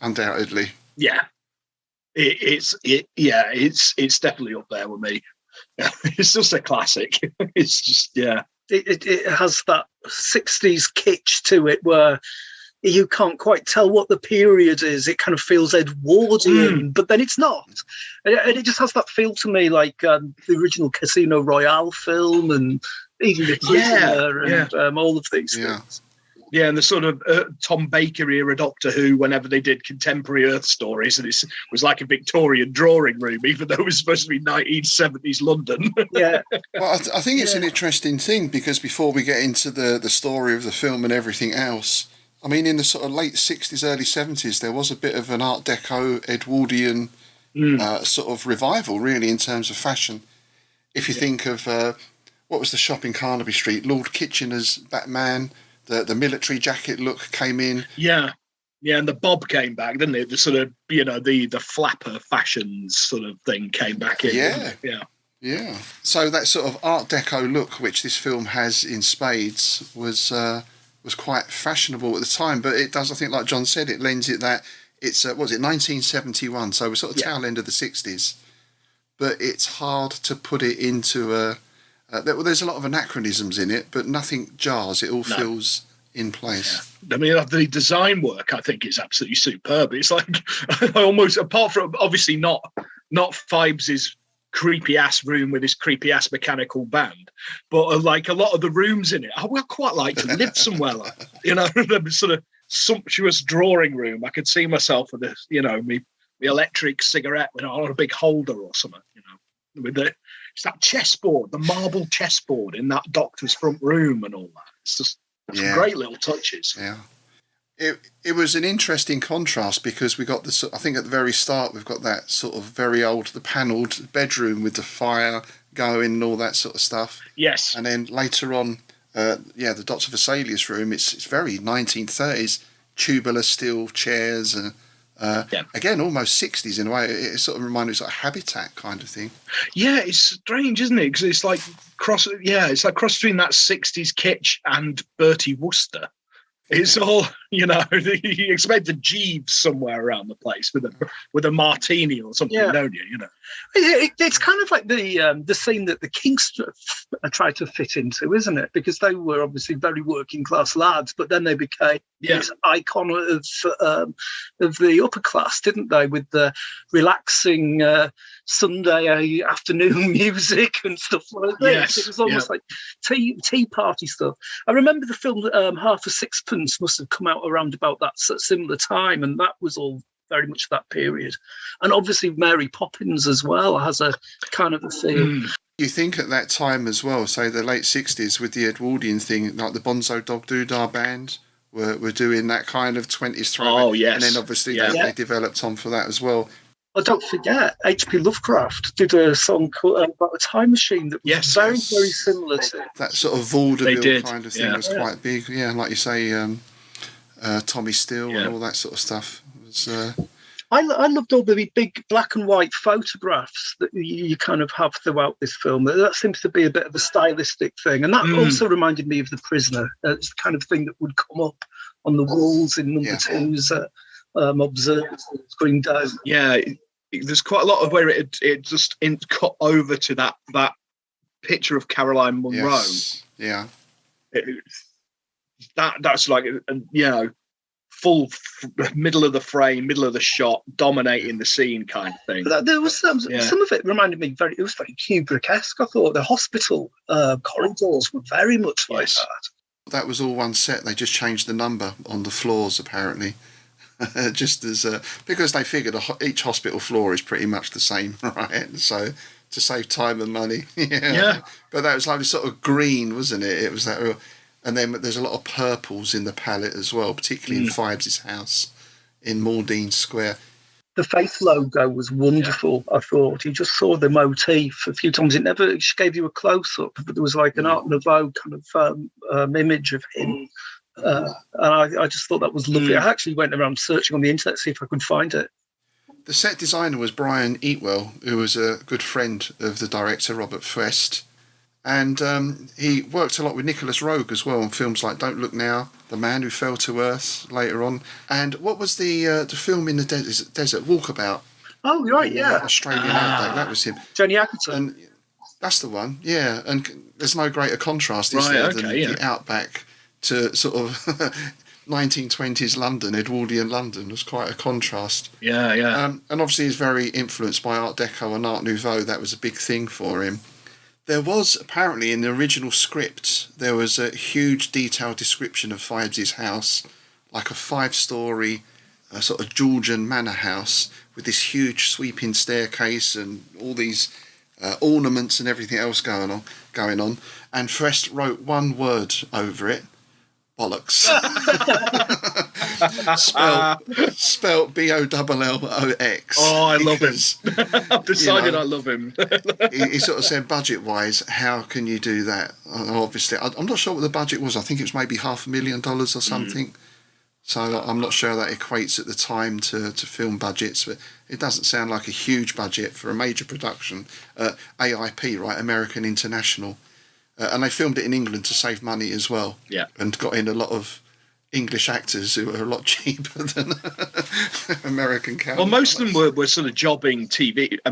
undoubtedly.
Yeah. It's definitely up there with me. It's just a classic. It's just, yeah.
It has that 60s kitsch to it where you can't quite tell what the period is. It kind of feels Edwardian, but then it's not. And it just has that feel to me like the original Casino Royale film and even The Prisoner and all of these things.
Yeah, and the sort of Tom Baker era Doctor Who, whenever they did contemporary Earth stories, and it was like a Victorian drawing room, even though it was supposed to be 1970s London.
Yeah.
Well, I think it's an interesting thing, because before we get into the story of the film and everything else, I mean, in the sort of late 60s, early 70s, there was a bit of an Art Deco, Edwardian sort of revival, really, in terms of fashion. If you think of, what was the shop in Carnaby Street? Lord Kitchener's Batman. The military jacket look came in.
Yeah, and the bob came back, didn't it? The sort of, the flapper fashions sort of thing came back in.
Yeah. So that sort of Art Deco look, which this film has in spades, was quite fashionable at the time. But it does, I think, like John said, it lends it that it's, 1971, so we're sort of tail end of the 60s. But it's hard to put it into a... there's a lot of anachronisms in it, but nothing jars. It all feels in place.
Yeah. I mean, the design work, I think, is absolutely superb. It's like, I almost, apart from, obviously not Phibes' creepy-ass room with his creepy-ass mechanical band, but like a lot of the rooms in it, I would quite like to live somewhere like that. The sort of sumptuous drawing room. I could see myself with this, me electric cigarette on a big holder or something, with it's that chessboard, the marble chessboard in that doctor's front room and all that. It's just some great little touches.
Yeah. It was an interesting contrast, because we got I think at the very start, we've got that sort of very old, the panelled bedroom with the fire going and all that sort of stuff.
Yes.
And then later on, the Dr. Vesalius room, it's very 1930s, tubular steel chairs, again, almost 60s in a way. It sort of reminded me of sort of Habitat kind of thing. Yeah,
it's strange, isn't it? Because it's like cross between that 60s kitsch and Bertie Wooster. It's all, you expect a Jeeves somewhere around the place with a martini or something, don't you?
It's kind of like the scene that the Kings tried to fit into, isn't it? Because they were obviously very working class lads, but then they became this icon of the upper class, didn't they? With the relaxing Sunday afternoon music and stuff like this.
Yes.
It was almost like tea party stuff. I remember the film Half a Sixpence must have come out around about that similar time, and that was all very much that period. And obviously Mary Poppins as well has a kind of a theme.
You think at that time as well, say the late 60s, with the Edwardian thing, like the Bonzo Dog Doodah band were doing that kind of 20s throwback.
Oh, yes.
And then obviously they developed on for that as well.
don't forget, H.P. Lovecraft did a song called, about a time machine that was very similar to
that sort of vaudeville kind of thing. Was quite big. Yeah, like you say, Tommy Steele and all that sort of stuff. It was,
I loved all the big black and white photographs that you kind of have throughout this film. That seems to be a bit of a stylistic thing. And that also reminded me of The Prisoner. It's the kind of thing that would come up on the walls in number two's observatory screen down.
Yeah, there's quite a lot of where it just cut over to that picture of Caroline Munro.
Yes. Yeah.
That's like, full middle of the frame, middle of the shot, dominating the scene kind of thing.
There was some of it reminded me it was very Kubrick-esque. I thought the hospital corridors were very much like that.
That was all one set. They just changed the number on the floors, apparently. Just as because they figured each hospital floor is pretty much the same, right? So to save time and money. But that was like sort of green, wasn't it? It was that real. And then there's a lot of purples in the palette as well, particularly in Phibes' house in Maldine Square.
The face logo was wonderful, I thought. You just saw the motif a few times. It never gave you a close-up, but there was like an Art Nouveau kind of image of him. And I just thought that was lovely. I actually went around searching on the internet to see if I could find it.
The set designer was Brian Eatwell, who was a good friend of the director, Robert Bloch. And he worked a lot with Nicholas Roeg as well on films like Don't Look Now, The Man Who Fell to Earth later on. And what was the film in the desert? Walkabout.
Oh, right, yeah.
Australian Outback, that was him.
Johnny Atkinson.
And that's the one, yeah. And there's no greater contrast, is there, than the Outback to sort of 1920s London, Edwardian London. Was quite a contrast.
Yeah.
And obviously he's very influenced by Art Deco and Art Nouveau. That was a big thing for him. There was, apparently, in the original script, there was a huge detailed description of Phibes' house, like a 5-storey sort of Georgian manor house with this huge sweeping staircase and all these ornaments and everything else going on. And Frest wrote one word over it: bollocks. Spelt BOLLOX.
Oh, I love him. I've decided I love him.
he sort of said, budget-wise, how can you do that? Obviously, I'm not sure what the budget was. I think it was maybe $500,000 or something. So I'm not sure that equates at the time to film budgets, but it doesn't sound like a huge budget for a major production. AIP, right, American International. And they filmed it in England to save money as well.
Yeah.
And got in a lot of English actors who were a lot cheaper than American counterparts.
Well, most of them were sort of jobbing British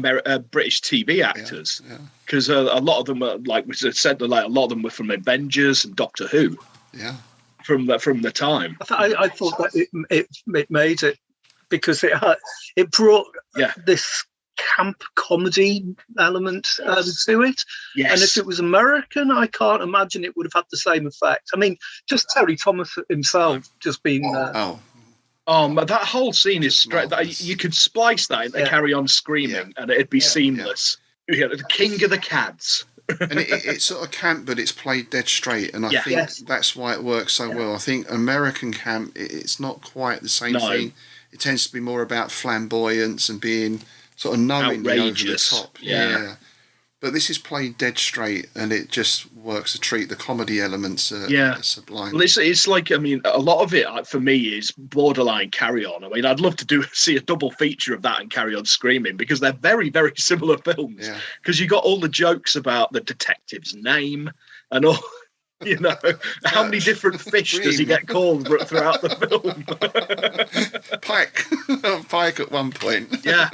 TV actors. Because a lot of them were, like we said, like a lot of them were from Avengers and Doctor Who.
Yeah.
From the time.
I thought that it made it because it brought this camp comedy element to it.
Yes.
And if it was American, I can't imagine it would have had the same effect. I mean, just Terry Thomas himself just being
but that whole scene is straight. You could splice that and carry on screaming and it'd be seamless. Yeah, the king of the cads.
And it's sort of camp, but it's played dead straight, and I think that's why it works so well. I think American camp, it's not quite the same thing. It tends to be more about flamboyance and being sort of knowingly over the top. Yeah. But this is played dead straight, and it just works a treat. The comedy elements are sublime.
Well, it's like, I mean, a lot of it for me is borderline Carry On. I mean, I'd love to see a double feature of that and Carry On Screaming, because they're very, very similar films. Because you got all the jokes about the detective's name and all. You know, how many different fish does he get called throughout the film?
Pike at one point.
Yeah.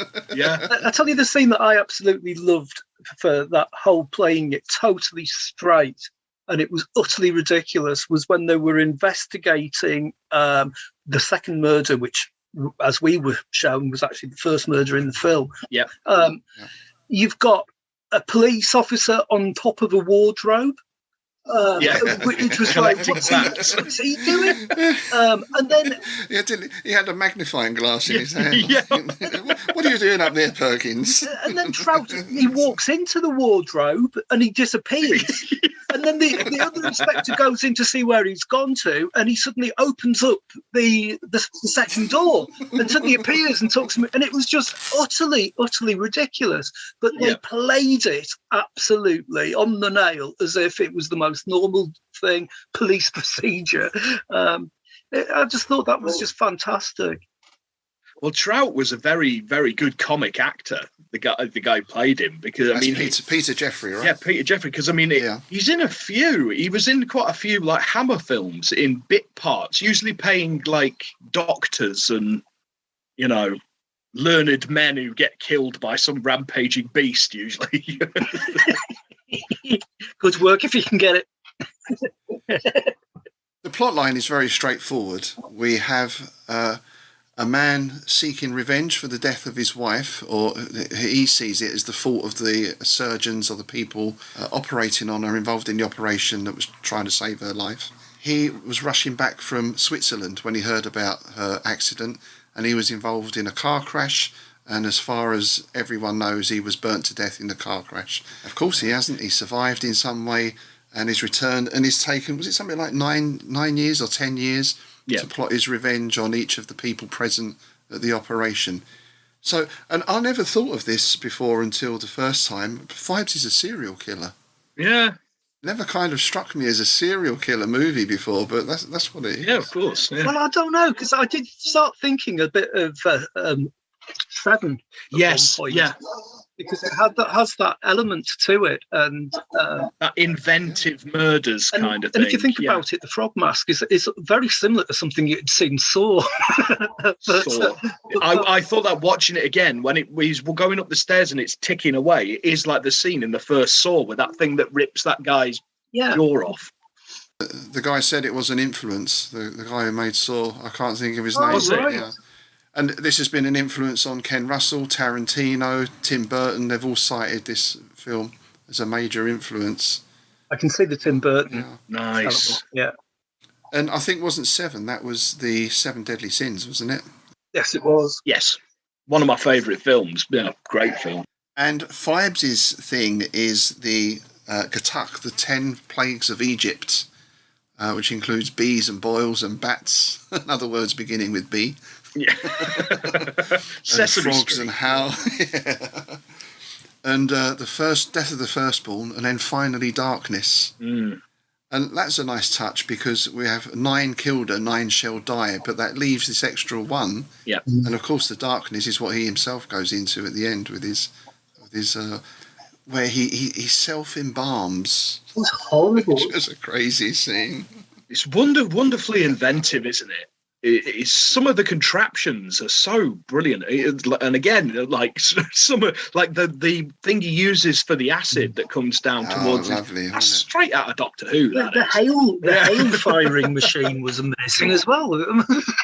I tell you, the scene that I absolutely loved for that whole playing it totally straight, and it was utterly ridiculous, was when they were investigating the second murder, which, as we were shown, was actually the first murder in the film. You've got a police officer on top of a wardrobe. Which was like, what's he doing? And then
he had a magnifying glass in his hand. What are you doing up there, Perkins?
And then Trout, he walks into the wardrobe and he disappears. And then the other inspector goes in to see where he's gone to, and he suddenly opens up the second door and suddenly appears and talks to me. And it was just utterly ridiculous. But they played it absolutely on the nail as if it was the most normal thing, police procedure. I just thought that was just fantastic.
Well, Trout was a very, very good comic actor. The guy who played him, because I mean,
Peter Jeffrey, right?
Yeah, Peter Jeffrey. Because I mean, he's in a few. He was in quite a few like Hammer films in bit parts, usually playing like doctors and learned men who get killed by some rampaging beast. Usually,
good work if you can get it.
The plot line is very straightforward. We have a man seeking revenge for the death of his wife, or he sees it as the fault of the surgeons or the people operating on her, involved in the operation that was trying to save her life. He was rushing back from Switzerland when he heard about her accident, and he was involved in a car crash, and as far as everyone knows, he was burnt to death in the car crash. Of course he hasn't. He survived in some way and is returned, and is taken, was it something like 9 years or 10 years to plot his revenge on each of the people present at the operation. So, and I never thought of this before until the first time. Phibes is a serial killer.
Yeah.
Never kind of struck me as a serial killer movie before, but that's what it is.
Yeah, of course. Yeah.
Well, I don't know, because I did start thinking a bit of Seven.
Yes, yeah.
Because it has that element to it, and
that inventive murders kind of thing.
And if you think about it, the frog mask is very similar to something you'd seen Saw.
I thought that watching it again, when we're going up the stairs and it's ticking away, it is like the scene in the first Saw with that thing that rips that guy's jaw off.
The guy said it was an influence. The guy who made Saw, I can't think of his name.
Right.
Yeah. And this has been an influence on Ken Russell, Tarantino, Tim Burton. They've all cited this film as a major influence.
I can see the Tim Burton.
Yeah.
Nice.
Yeah.
And I think it wasn't Seven. That was the Seven Deadly Sins, wasn't it?
Yes, it was.
Yes. One of my favourite films. Yeah, great film.
And Phibes' thing is the Gatuk, the 10 plagues of Egypt, which includes bees and boils and bats, in other words beginning with B.
Yeah.
And frogs and howl. Yeah. And the first death of the firstborn, and then finally darkness.
Mm.
And that's a nice touch, because we have 9 killed her, 9 shall die, but that leaves this extra 1.
Yeah.
And of course the darkness is what he himself goes into at the end with his where he self-embalms.
It was horrible.
Which was a crazy scene.
It's wonderfully inventive, isn't it? It's some of the contraptions are so brilliant, and again, like some like the thing he uses for the acid that comes down towards
lovely,
that's straight out of Doctor Who.
The hail firing machine was amazing as well.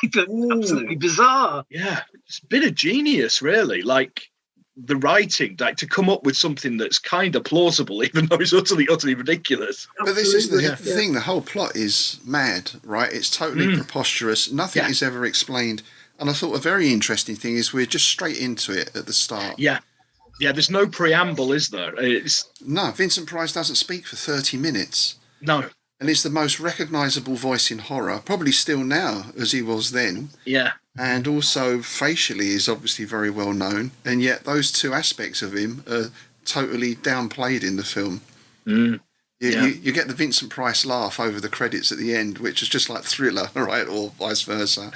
Absolutely bizarre.
Yeah, it's a bit of genius, really. Like the writing, like to come up with something that's kind of plausible, even though it's utterly ridiculous.
But this is the thing, the whole plot is mad, right? It's totally preposterous. Nothing is ever explained. And I thought a very interesting thing is we're just straight into it at the start.
Yeah. Yeah, there's no preamble, is there?
No, Vincent Price doesn't speak for 30 minutes.
No.
And it's the most recognisable voice in horror, probably still now, as he was then.
Yeah.
And also facially is obviously very well known, and yet those two aspects of him are totally downplayed in the film. You get the Vincent Price laugh over the credits at the end, which is just like Thriller, right, or vice versa.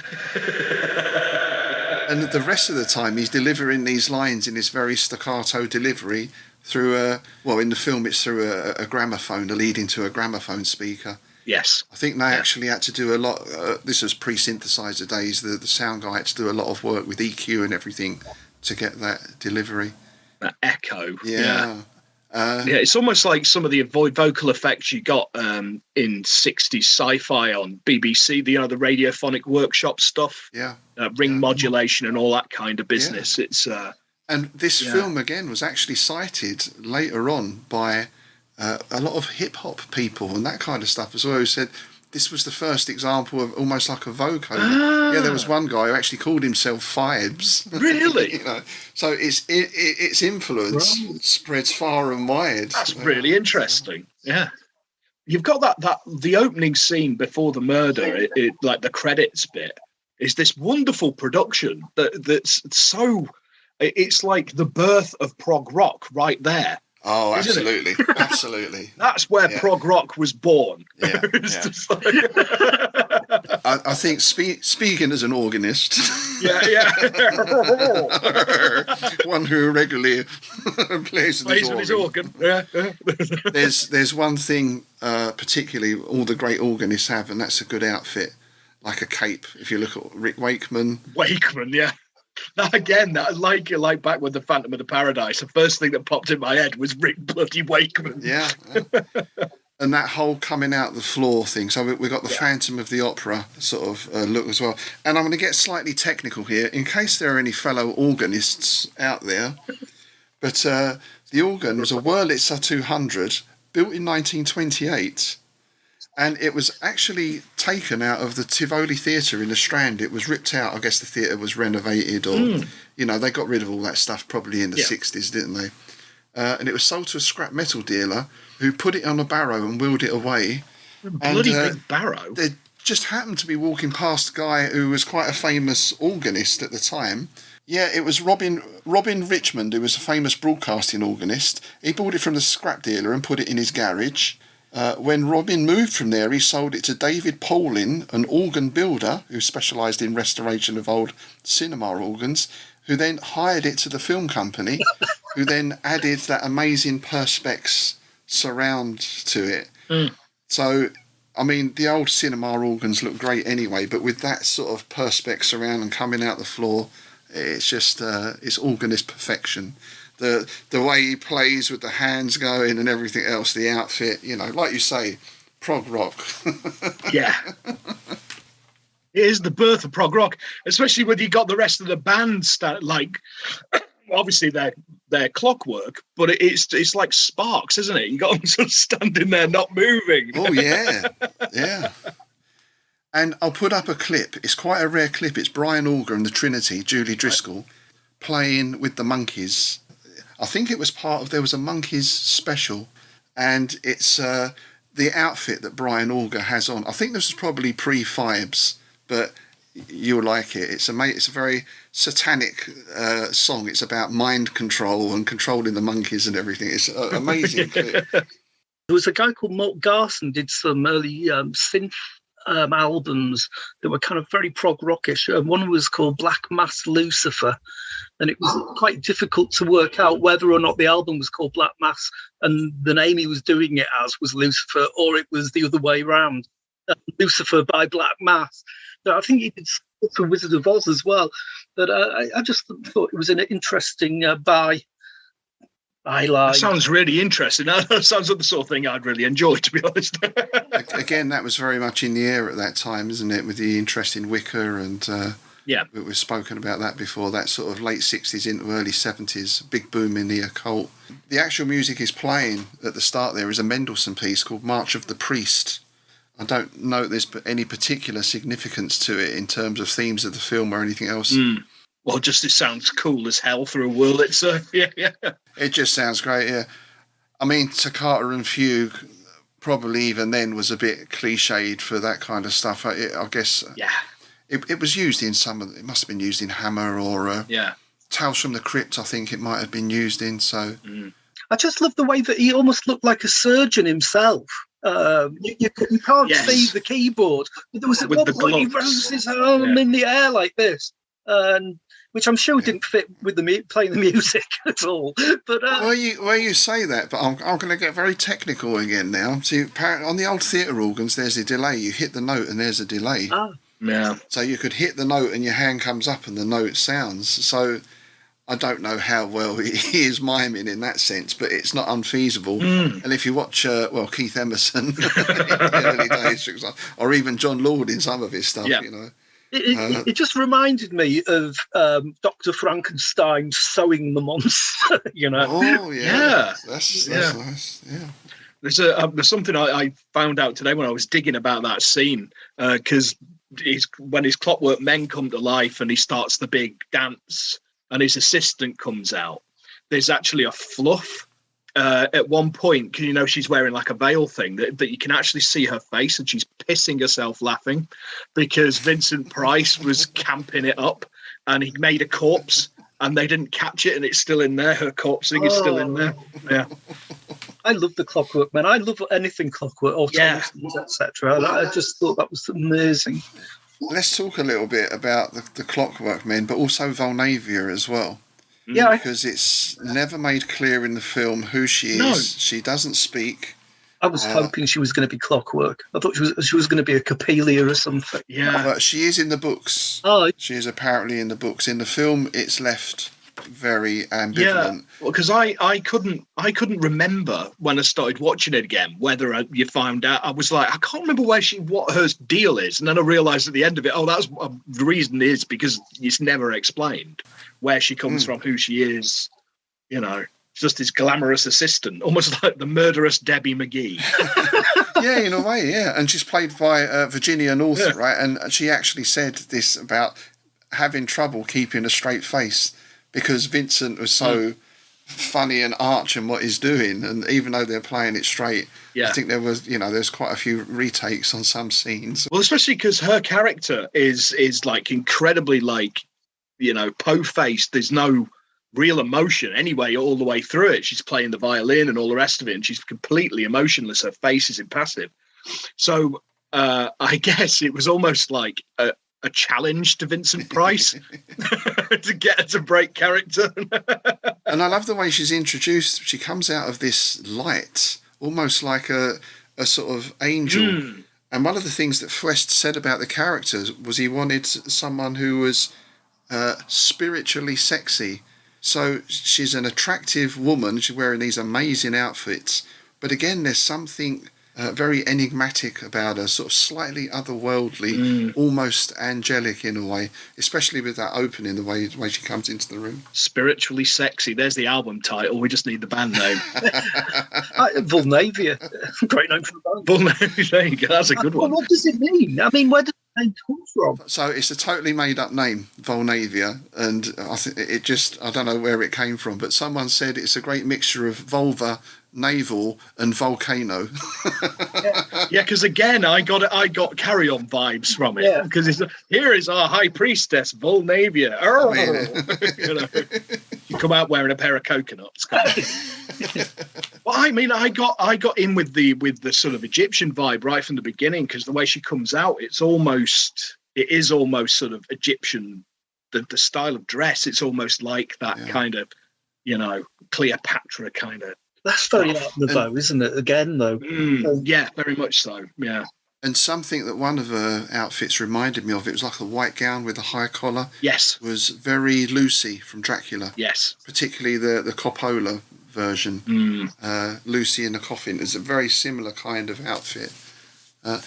And the rest of the time he's delivering these lines in this very staccato delivery through in the film it's through a gramophone, leading to a gramophone speaker.
Yes.
I think they actually had to do a lot. This was pre-synthesizer days. The sound guy had to do a lot of work with EQ and everything to get that delivery.
That echo.
Yeah.
It's almost like some of the vocal effects you got in 60s sci-fi on BBC, the radiophonic workshop stuff.
Yeah.
Ring modulation and all that kind of business. Yeah. It's
and this film again was actually cited later on by a lot of hip hop people and that kind of stuff as well, who said this was the first example of almost like a vocoder. Yeah, there was one guy who actually called himself Phibes.
Really?
You know, so its influence spreads far and wide.
That's really interesting. Yeah. You've got that the opening scene before the murder, it like the credits bit, is this wonderful production that's so, it's like the birth of prog rock right there.
Oh, absolutely. Absolutely.
That's where prog rock was born.
Yeah, I think speaking as an organist, one who regularly plays with his organ. There's one thing particularly all the great organists have, and that's a good outfit, like a cape. If you look at Rick Wakeman, yeah. That again, that like back with the Phantom of the Paradise, the first thing that popped in my head was Rick bloody Wakeman. Yeah. And that whole coming out the floor thing. So we got the Phantom of the Opera sort of look as well. And I'm going to get slightly technical here, in case there are any fellow organists out there. But the organ was a Wurlitzer 200, built in 1928. And it was actually taken out of the Tivoli Theatre in the Strand. It was ripped out. I guess the theatre was renovated, or they got rid of all that stuff probably in the 60s, didn't they? And it was sold to a scrap metal dealer who put it on a barrow and wheeled it away.
Bloody big barrow.
There just happened to be walking past a guy who was quite a famous organist at the time. Yeah, it was Robin Richmond, who was a famous broadcasting organist. He bought it from the scrap dealer and put it in his garage. When Robin moved from there, he sold it to David Paulin, an organ builder who specialised in restoration of old cinema organs, who then hired it to the film company, who then added that amazing Perspex surround to it. So, I mean, the old cinema organs look great anyway, but with that sort of Perspex surround and coming out the floor, it's just it's organist perfection. The way he plays with the hands going and everything else, the outfit, like you say, prog rock.
Yeah. It is the birth of prog rock, especially when you got the rest of the band obviously they're clockwork, but it's like sparks, isn't it? You got them sort of standing there not moving.
Oh yeah. Yeah. And I'll put up a clip. It's quite a rare clip. It's Brian Auger and the Trinity, Julie Driscoll, playing with the Monkees. I think it was there was a Monkees special, and it's the outfit that Brian Auger has on. I think this was probably pre-Phibes, but you'll like it. It's a very satanic song. It's about mind control and controlling the monkeys and everything. It's an amazing clip.
There was a guy called Mort Garson did some early synth albums that were kind of very prog rockish. One was called Black Mass Lucifer, and it was quite difficult to work out whether or not the album was called Black Mass and the name he was doing it as was Lucifer, or it was the other way around, Lucifer by Black Mass. So I think he did for Wizard of Oz as well. But I just thought it was an interesting byline.
That sounds really interesting. That sounds like the sort of thing I'd really enjoy, to be honest.
Again, that was very much in the air at that time, isn't it? With the interest in Wicca and we've spoken about that before. That sort of late 60s into early 70s, big boom in the occult. The actual music is playing at the start. There is a Mendelssohn piece called March of the Priest. I don't know if there's any particular significance to it in terms of themes of the film or anything else.
Well, just it sounds cool as hell for a Wurlitzer. Yeah.
It just sounds great, yeah. I mean, Toccata and Fugue probably even then was a bit cliched for that kind of stuff. I guess it was used in it must have been used in Hammer or Tales from the Crypt, I think it might have been used in, so...
I just love the way that he almost looked like a surgeon himself. You can't see the keyboard, but there was at one point he rose his arm in the air like this, which I'm sure didn't fit with playing the music at all. But
well, you say that, but I'm going to get very technical again now. See, on the old theatre organs, there's a delay. You hit the note, and there's a delay.
Yeah.
So you could hit the note, and your hand comes up, and the note sounds. So I don't know how well he is miming in that sense, but it's not unfeasible. And if you watch, Keith Emerson in the early days, for example, or even John Lord in some of his stuff,
It just reminded me of Dr. Frankenstein sewing the monster,
Oh, yeah. That's nice, yeah.
There's something I found out today when I was digging about that scene, because when his clockwork men come to life and he starts the big dance and his assistant comes out, there's actually a fluff at one point, because she's wearing like a veil thing that you can actually see her face, and she's pissing herself laughing because Vincent Price was camping it up and he made a corpse and they didn't catch it, and it's still in there. Her corpse thing is still in there. Yeah.
I love the Clockwork Man. I love anything Clockwork, automations, etc. I just thought that was amazing.
Let's talk a little bit about the Clockwork Men, but also Volnavia as well.
Yeah,
because it's never made clear in the film who she is.
No.
She doesn't speak.
I was hoping she was going to be Clockwork. I thought she was going to be a Copelia or something.
Yeah.
But she is in the books.
Oh,
she is apparently in the books. In the film, it's left very ambivalent.
Yeah, well, because I couldn't remember when I started watching it again whether you found out. I was like, I can't remember what her deal is, and then I realised at the end of it, that's the reason is because it's never explained where she comes from, who she is. Just this glamorous assistant, almost like the murderous Debbie McGee.
Yeah, in a way, yeah. And she's played by Virginia North, right? And she actually said this about having trouble keeping a straight face because Vincent was so funny and arch in what he's doing, and even though they're playing it straight, I think there was, there's quite a few retakes on some scenes.
Well, especially because her character is like incredibly po-faced. There's no real emotion anyway all the way through it. She's playing the violin and all the rest of it, and she's completely emotionless. Her face is impassive. So I guess it was almost like a challenge to Vincent Price to get her to break character.
And I love the way she's introduced. She comes out of this light, almost like a sort of angel. And one of the things that Frest said about the characters was he wanted someone who was spiritually sexy. So she's an attractive woman. She's wearing these amazing outfits. But again, there's something very enigmatic about her, sort of slightly otherworldly, almost angelic in a way, especially with that opening, the way she comes into the room.
Spiritually sexy. There's the album title. We just need the band name.
Volnavia. Great name for the band.
Volnavia. There you go. That's a good one.
What does it mean? I mean, where does the name come from?
So it's a totally made-up name, Volnavia, and I think I don't know where it came from, but someone said it's a great mixture of vulva, navel, and volcano.
Yeah, because again, I got Carry On vibes from it.
Yeah,
because here is our high priestess, Volnavia. Oh, you come out wearing a pair of coconuts. Well, I mean, I got in with the sort of Egyptian vibe right from the beginning, because the way she comes out, it is almost sort of Egyptian. The style of dress, it's almost like that kind of, Cleopatra kind of.
That's very Art Nouveau, isn't it? Again, though.
Yeah, very much so. Yeah.
And something that one of her outfits reminded me of, it was like a white gown with a high collar.
Yes.
Was very Lucy from Dracula.
Yes.
Particularly the Coppola version. Lucy in the coffin is a very similar kind of outfit. But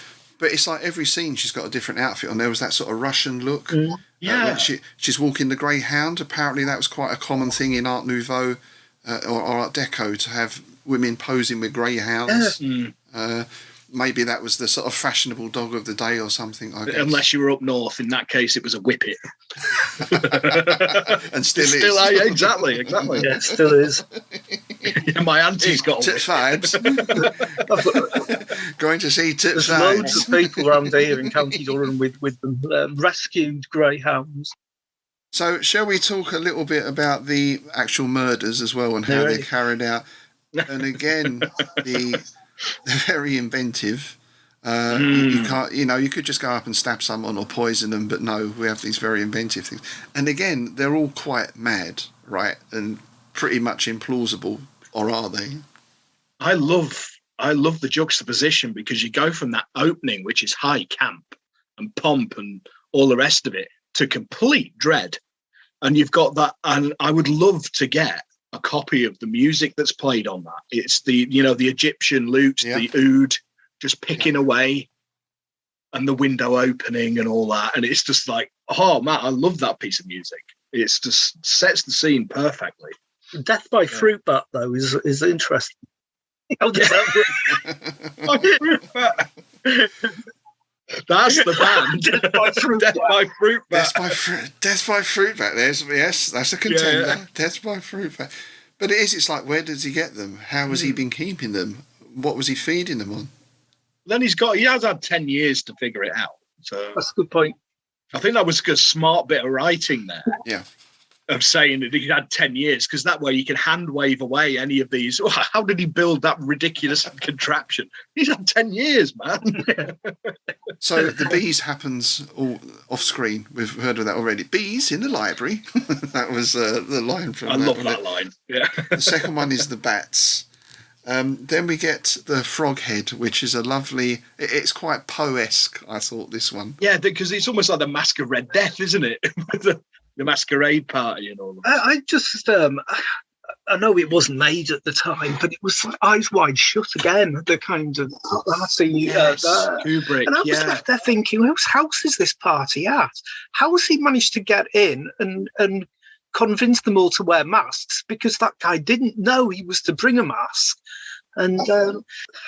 it's like every scene she's got a different outfit on. There was that sort of Russian look.
Yeah.
She's walking the Greyhound. Apparently that was quite a common thing in Art Nouveau or Art Deco to have women posing with greyhounds. Maybe that was the sort of fashionable dog of the day or something, I guess.
Unless you were up north, in that case it was a whippet.
And still is.
Exactly.
Yeah, it still is.
My auntie's got
Tit Phibes. Going to see Tit
There's
Phibes.
loads of people around here in County Durham with them rescued greyhounds.
So shall we talk a little bit about the actual murders as well and how they're carried out? And again, they're very inventive. You can't, you could just go up and stab someone or poison them, but no, we have these very inventive things. And again, they're all quite mad, right? And pretty much implausible, or are they?
I love the juxtaposition, because you go from that opening, which is high camp and pomp and all the rest of it, to complete dread. And you've got that, and I would love to get a copy of the music that's played on that. It's the Egyptian lute, the oud, just picking away, and the window opening and all that. And it's just like, oh man, I love that piece of music. It's just sets the scene perfectly.
Death by Fruitbat, though, is interesting. How does that work?
That's the band.
Death by fruitbat.
Death by fruitbat. That's a contender.
Yeah. Death by fruitbat. But it's like, where does he get them? How has he been keeping them? What was he feeding them on?
Then he has had 10 years to figure it out. So
That's a good point.
I think that was a smart bit of writing there.
Yeah.
Of saying that he had 10 years, because that way you can hand wave away any of these. Oh, how did he build that ridiculous contraption? He's had 10 years, man.
So the bees happens all off screen. We've heard of that already. Bees in the library. That was the line from
I love that line. Yeah.
The second one is the bats. Then we get the frog head, which is a lovely... It's quite Poe-esque, I thought, this one.
Yeah, because it's almost like the Mask of Red Death, isn't it? The masquerade party and all that.
I just, I know it wasn't made at the time, but it was Eyes Wide Shut again, the kind of classy.
Kubrick,
and I was left there thinking, whose house is this party at? How has he managed to get in and convince them all to wear masks? Because that guy didn't know he was to bring a mask. And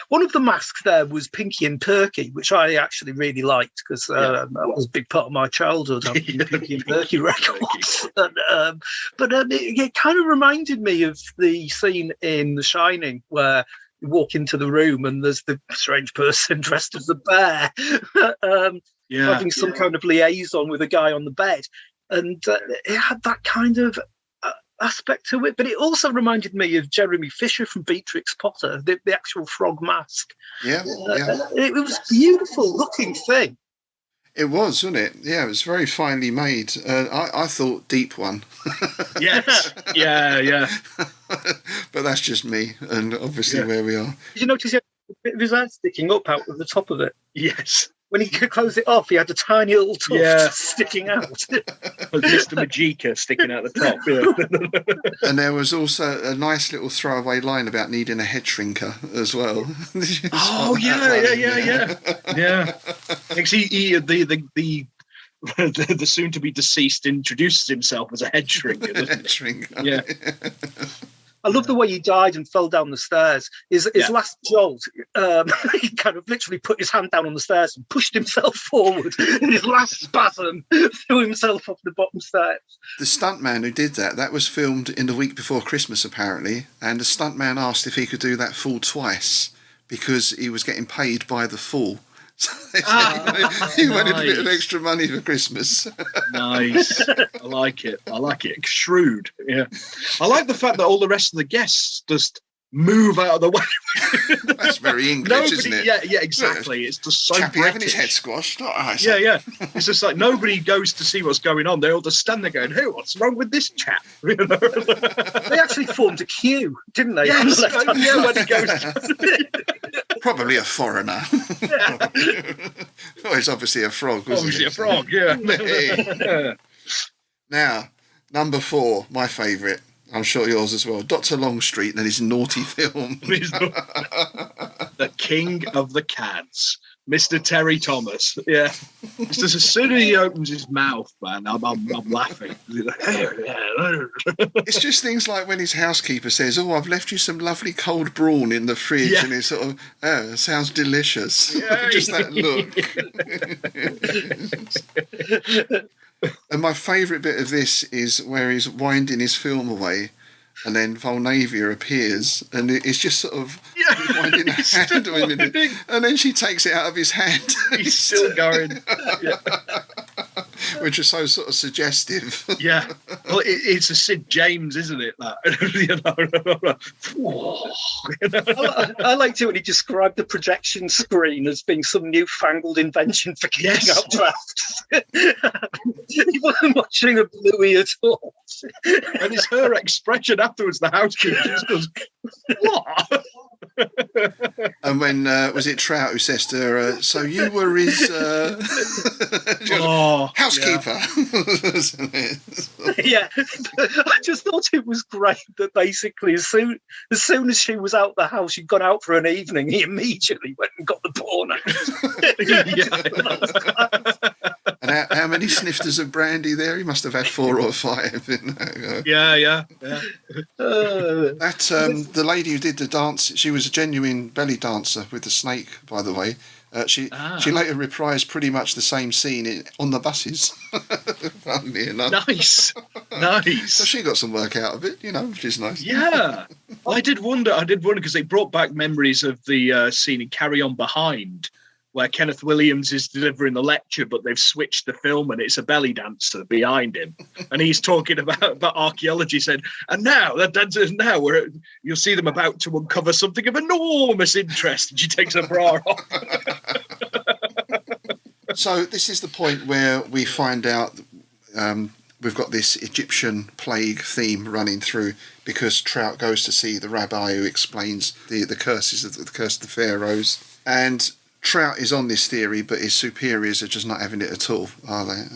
one of the masks there was Pinky and Perky, which I actually really liked because that was a big part of my childhood, having the Pinky and Perky records. And, but it kind of reminded me of the scene in The Shining where you walk into the room and there's the strange person dressed as a bear having some kind of liaison with a guy on the bed. And it had that kind of aspect to it, but it also reminded me of Jeremy Fisher from Beatrix Potter, the actual frog mask. It was a beautiful looking thing.
It was, wasn't it? Yeah, it was very finely made. I thought deep one.
Yes, yeah.
But that's just me, and obviously where we are.
Did you notice he had a bit of his hand sticking up out of the top of it?
Yes.
When he could close it off, he had a tiny little tuft sticking out.
Mr. Magica sticking out the top. Yeah.
And there was also a nice little throwaway line about needing a head shrinker as well.
Oh yeah. The soon to be deceased introduces himself as a head shrinker.
Head shrinker.
Yeah.
I love the way he died and fell down the stairs. His last jolt, he kind of literally put his hand down on the stairs and pushed himself forward. In his last spasm, threw himself off the bottom steps.
The stuntman who did that was filmed in the week before Christmas, apparently. And the stuntman asked if he could do that fall twice because he was getting paid by the fall. So he wanted a bit of extra money for Christmas.
Nice. I like it. Shrewd. Yeah. I like the fact that all the rest of the guests just move out of the way.
That's very English, isn't it?
Yeah, exactly. It's just so
Chappie
British.
having his head squashed.
Yeah. It's just like nobody goes to see what's going on. They all just stand there going, "Hey, what's wrong with this chap?" You know?
They actually formed a queue, didn't they?
Yes, when he goes.
Probably a foreigner.
Yeah.
Oh, it's obviously a frog, wasn't
Obviously a frog, yeah.
Hey. Now, number 4, my favourite. I'm sure yours as well. Dr. Longstreet and his naughty film.
The King of the Cads. Mr. Terry Thomas. Yeah. It's just as soon as he opens his mouth, man, I'm laughing.
It's just things like when his housekeeper says, "Oh, I've left you some lovely cold brawn in the fridge," and it's sort of, "Oh, sounds delicious."
Yeah.
Just that look. And my favourite bit of this is where he's winding his film away, and then Volnavia appears, and it's just sort of winding her hand away, and then she takes it out of his hand.
He's still going. Yeah.
Which is so sort of suggestive.
Yeah. Well, it's a Sid James, isn't it? That.
I liked it when he described the projection screen as being some newfangled invention for keeping out drafts. He wasn't watching a Bluey at all.
And it's her expression afterwards, the housekeeper just goes, "What?"
And when was it Trout who says to her, "So you were his housekeeper?"
Yeah, I just thought it was great that basically as soon as she was out the house, she'd gone out for an evening, he immediately went and got the porn out.
And how many snifters of brandy there? He must have had 4 or 5.
Yeah.
That the lady who did the dance, she was a genuine belly dancer with the snake, by the way. She later reprised pretty much the same scene on the buses. Funnily enough.
Nice.
So she got some work out of it, which is nice.
Yeah. I did wonder because they brought back memories of the scene in Carry On Behind, where Kenneth Williams is delivering the lecture, but they've switched the film and it's a belly dancer behind him. And he's talking about archaeology, said, and now you'll see them about to uncover something of enormous interest. And she takes her bra off.
So this is the point where we find out we've got this Egyptian plague theme running through, because Trout goes to see the rabbi who explains the curse of the pharaohs. And Trout is on this theory, but his superiors are just not having it at all, are they?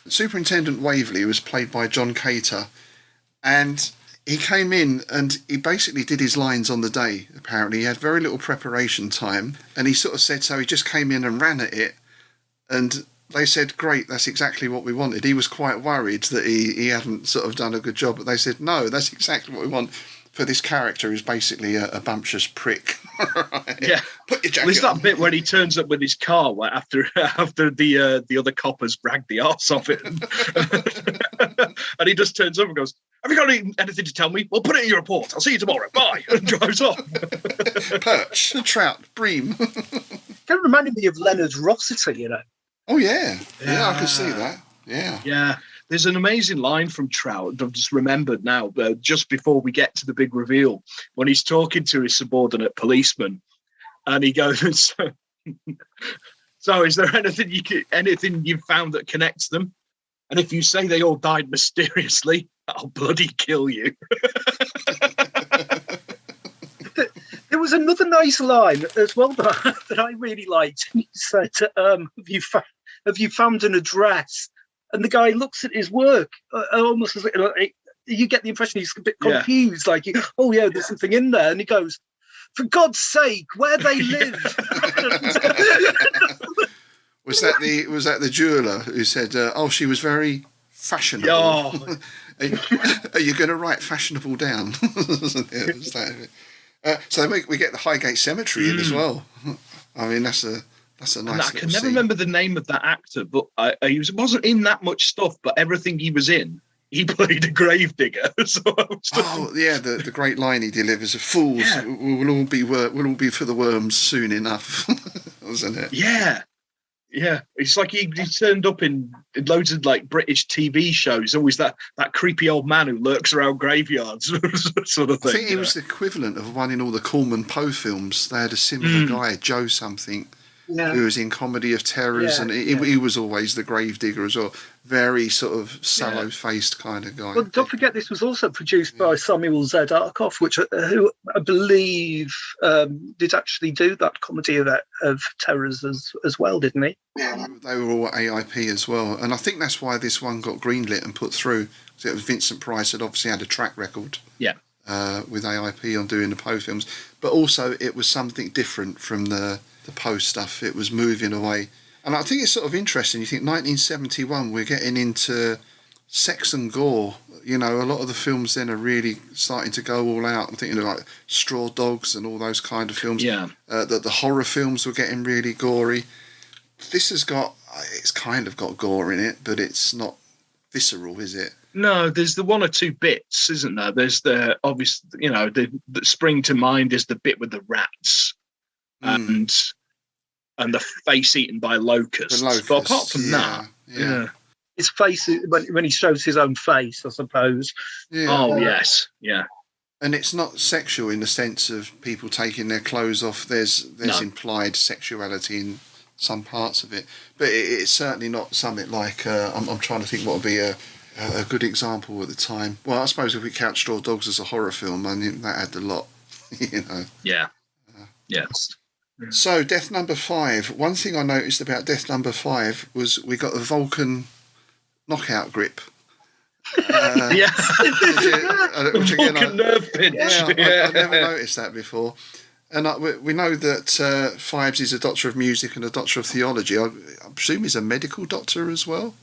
Superintendent Waverley was played by John Cater, and he came in and he basically did his lines on the day, apparently. He had very little preparation time, and he sort of said so. He just came in and ran at it, and they said, great, that's exactly what we wanted. He was quite worried that he hadn't sort of done a good job, but they said, no, that's exactly what we want for this character, who's basically a bumptious prick. Right? Yeah. Put your jacket
that
on.
bit when he turns up with his car after the other coppers dragged the arse off it. And he just turns up and goes, have you got anything to tell me? Well, put it in your report. I'll see you tomorrow. Bye. And drives off.
Perch, trout, bream.
Kind of reminded me of Leonard Rossiter,
Oh, yeah. Yeah, I can see that. Yeah.
Yeah. There's an amazing line from Trout, I've just remembered now, just before we get to the big reveal, when he's talking to his subordinate policeman, and he goes, so is there anything you've found that connects them? And if you say they all died mysteriously, I'll bloody kill you.
There was another nice line as well that I really liked. He said, have you found an address? And the guy looks at his work almost as you get the impression he's a bit confused, like, oh yeah, there's something in there. And he goes, for God's sake, where they live.
Was that the jeweler who said, oh, she was very fashionable?
Oh.
Are you going to write fashionable down? So we get the Highgate Cemetery in as well. I mean, that's a nice. And I can
never remember the name of that actor, but he wasn't in that much stuff. But everything he was in, he played a gravedigger. So
the great line he delivers: "Fools will all be for the worms soon enough," wasn't it?
Yeah. Yeah, it's like he turned up in loads of like British TV shows. Always that creepy old man who lurks around graveyards, sort of thing.
I think he was the equivalent of one in all the Corman Poe films. They had a similar guy, Joe something, who was in Comedy of Terrors, and he was always the gravedigger as well. Very sort of sallow-faced kind of guy.
Well, don't forget this was also produced by Samuel Z. Arkoff, who I believe did actually do that Comedy of Terrors as well, didn't he?
Yeah, they were all AIP as well, and I think that's why this one got greenlit and put through. It was Vincent Price had obviously had a track record.
Yeah.
With AIP on doing the Poe films, but also it was something different from the Poe stuff. It was moving away. And I think it's sort of interesting. You think 1971, we're getting into sex and gore. You know, a lot of the films then are really starting to go all out. I'm thinking of like Straw Dogs and all those kind of films.
Yeah.
The horror films were getting really gory. This it's kind of got gore in it, but it's not visceral, is it?
No, there's the one or two bits, isn't there? There's the obvious, the spring to mind is the bit with the rats and the face eaten by locusts. But apart from that,
his face when he shows his own face, I suppose.
Yeah.
Oh yes, yeah.
And it's not sexual in the sense of people taking their clothes off. There's implied sexuality in some parts of it, but it's certainly not something like. I'm trying to think what would be a good example at the time. Well, I suppose if we count Straw Dogs as a horror film, I think that had a lot.
Yeah. Yes.
So, Death Number 5. One thing I noticed about Death Number 5 was we got the Vulcan knockout grip.
Which again, Vulcan nerve pinch.
I've never noticed that before. And we know that Phibes is a doctor of music and a doctor of theology. I presume he's a medical doctor as well.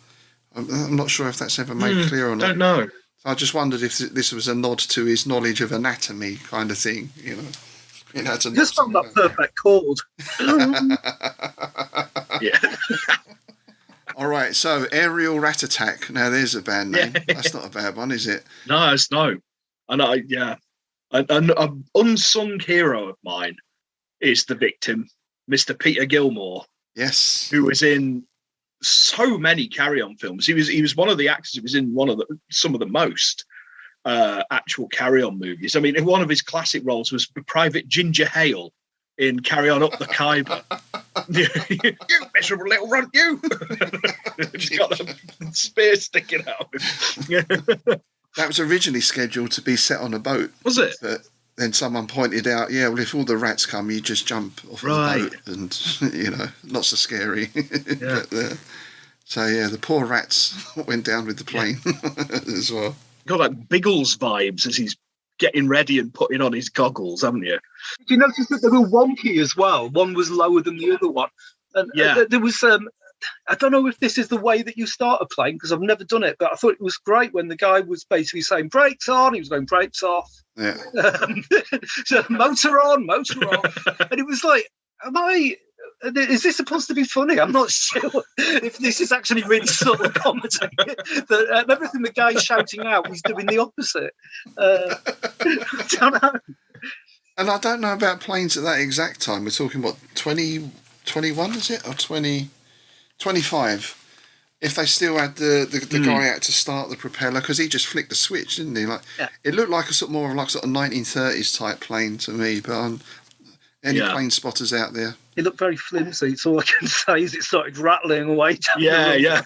I'm not sure if that's ever made clear or not.
Don't know.
I just wondered if this was a nod to his knowledge of anatomy kind of thing, you know.
Just on that perfect chord.
Yeah.
All right, so Aerial Rat Attack. Now, there's a band name. Yeah. That's not a bad one, is it?
No, it's no. And an unsung hero of mine is the victim, Mr. Peter Gilmore.
Yes.
Who was in so many Carry On films. He was one of the actors who was in some of the most actual Carry On movies. I mean, one of his classic roles was Private Ginger Hale in Carry On Up the Khyber. You miserable little runt, you! He's got a spear sticking out.
That was originally scheduled to be set on a boat.
Was it?
But then someone pointed out, yeah, well, if all the rats come, you just jump off the boat, and not so scary.
Yeah.
But, so yeah, the poor rats went down with the plane as well.
Got like Biggles vibes as he's getting ready and putting on his goggles, haven't you?
Did you notice that they were wonky as well? One was lower than the other one. And there was, I don't know if this is the way that you start a plane, because I've never done it, but I thought it was great when the guy was basically saying brakes on, he was going brakes off.
Yeah.
So motor on, motor off. And it was like, is this supposed to be funny? I'm not sure if this is actually really subtle comedy. That everything the guy's shouting out, he's doing the opposite. I don't know.
And I don't know about planes at that exact time. We're talking, what, 21, is it? Or 25? If they still had the guy out to start the propeller, because he just flicked the switch, didn't he? It looked like a sort of 1930s type plane to me, but any plane spotters out there?
It looked very flimsy. It's all I can say is it started rattling away.
Yeah.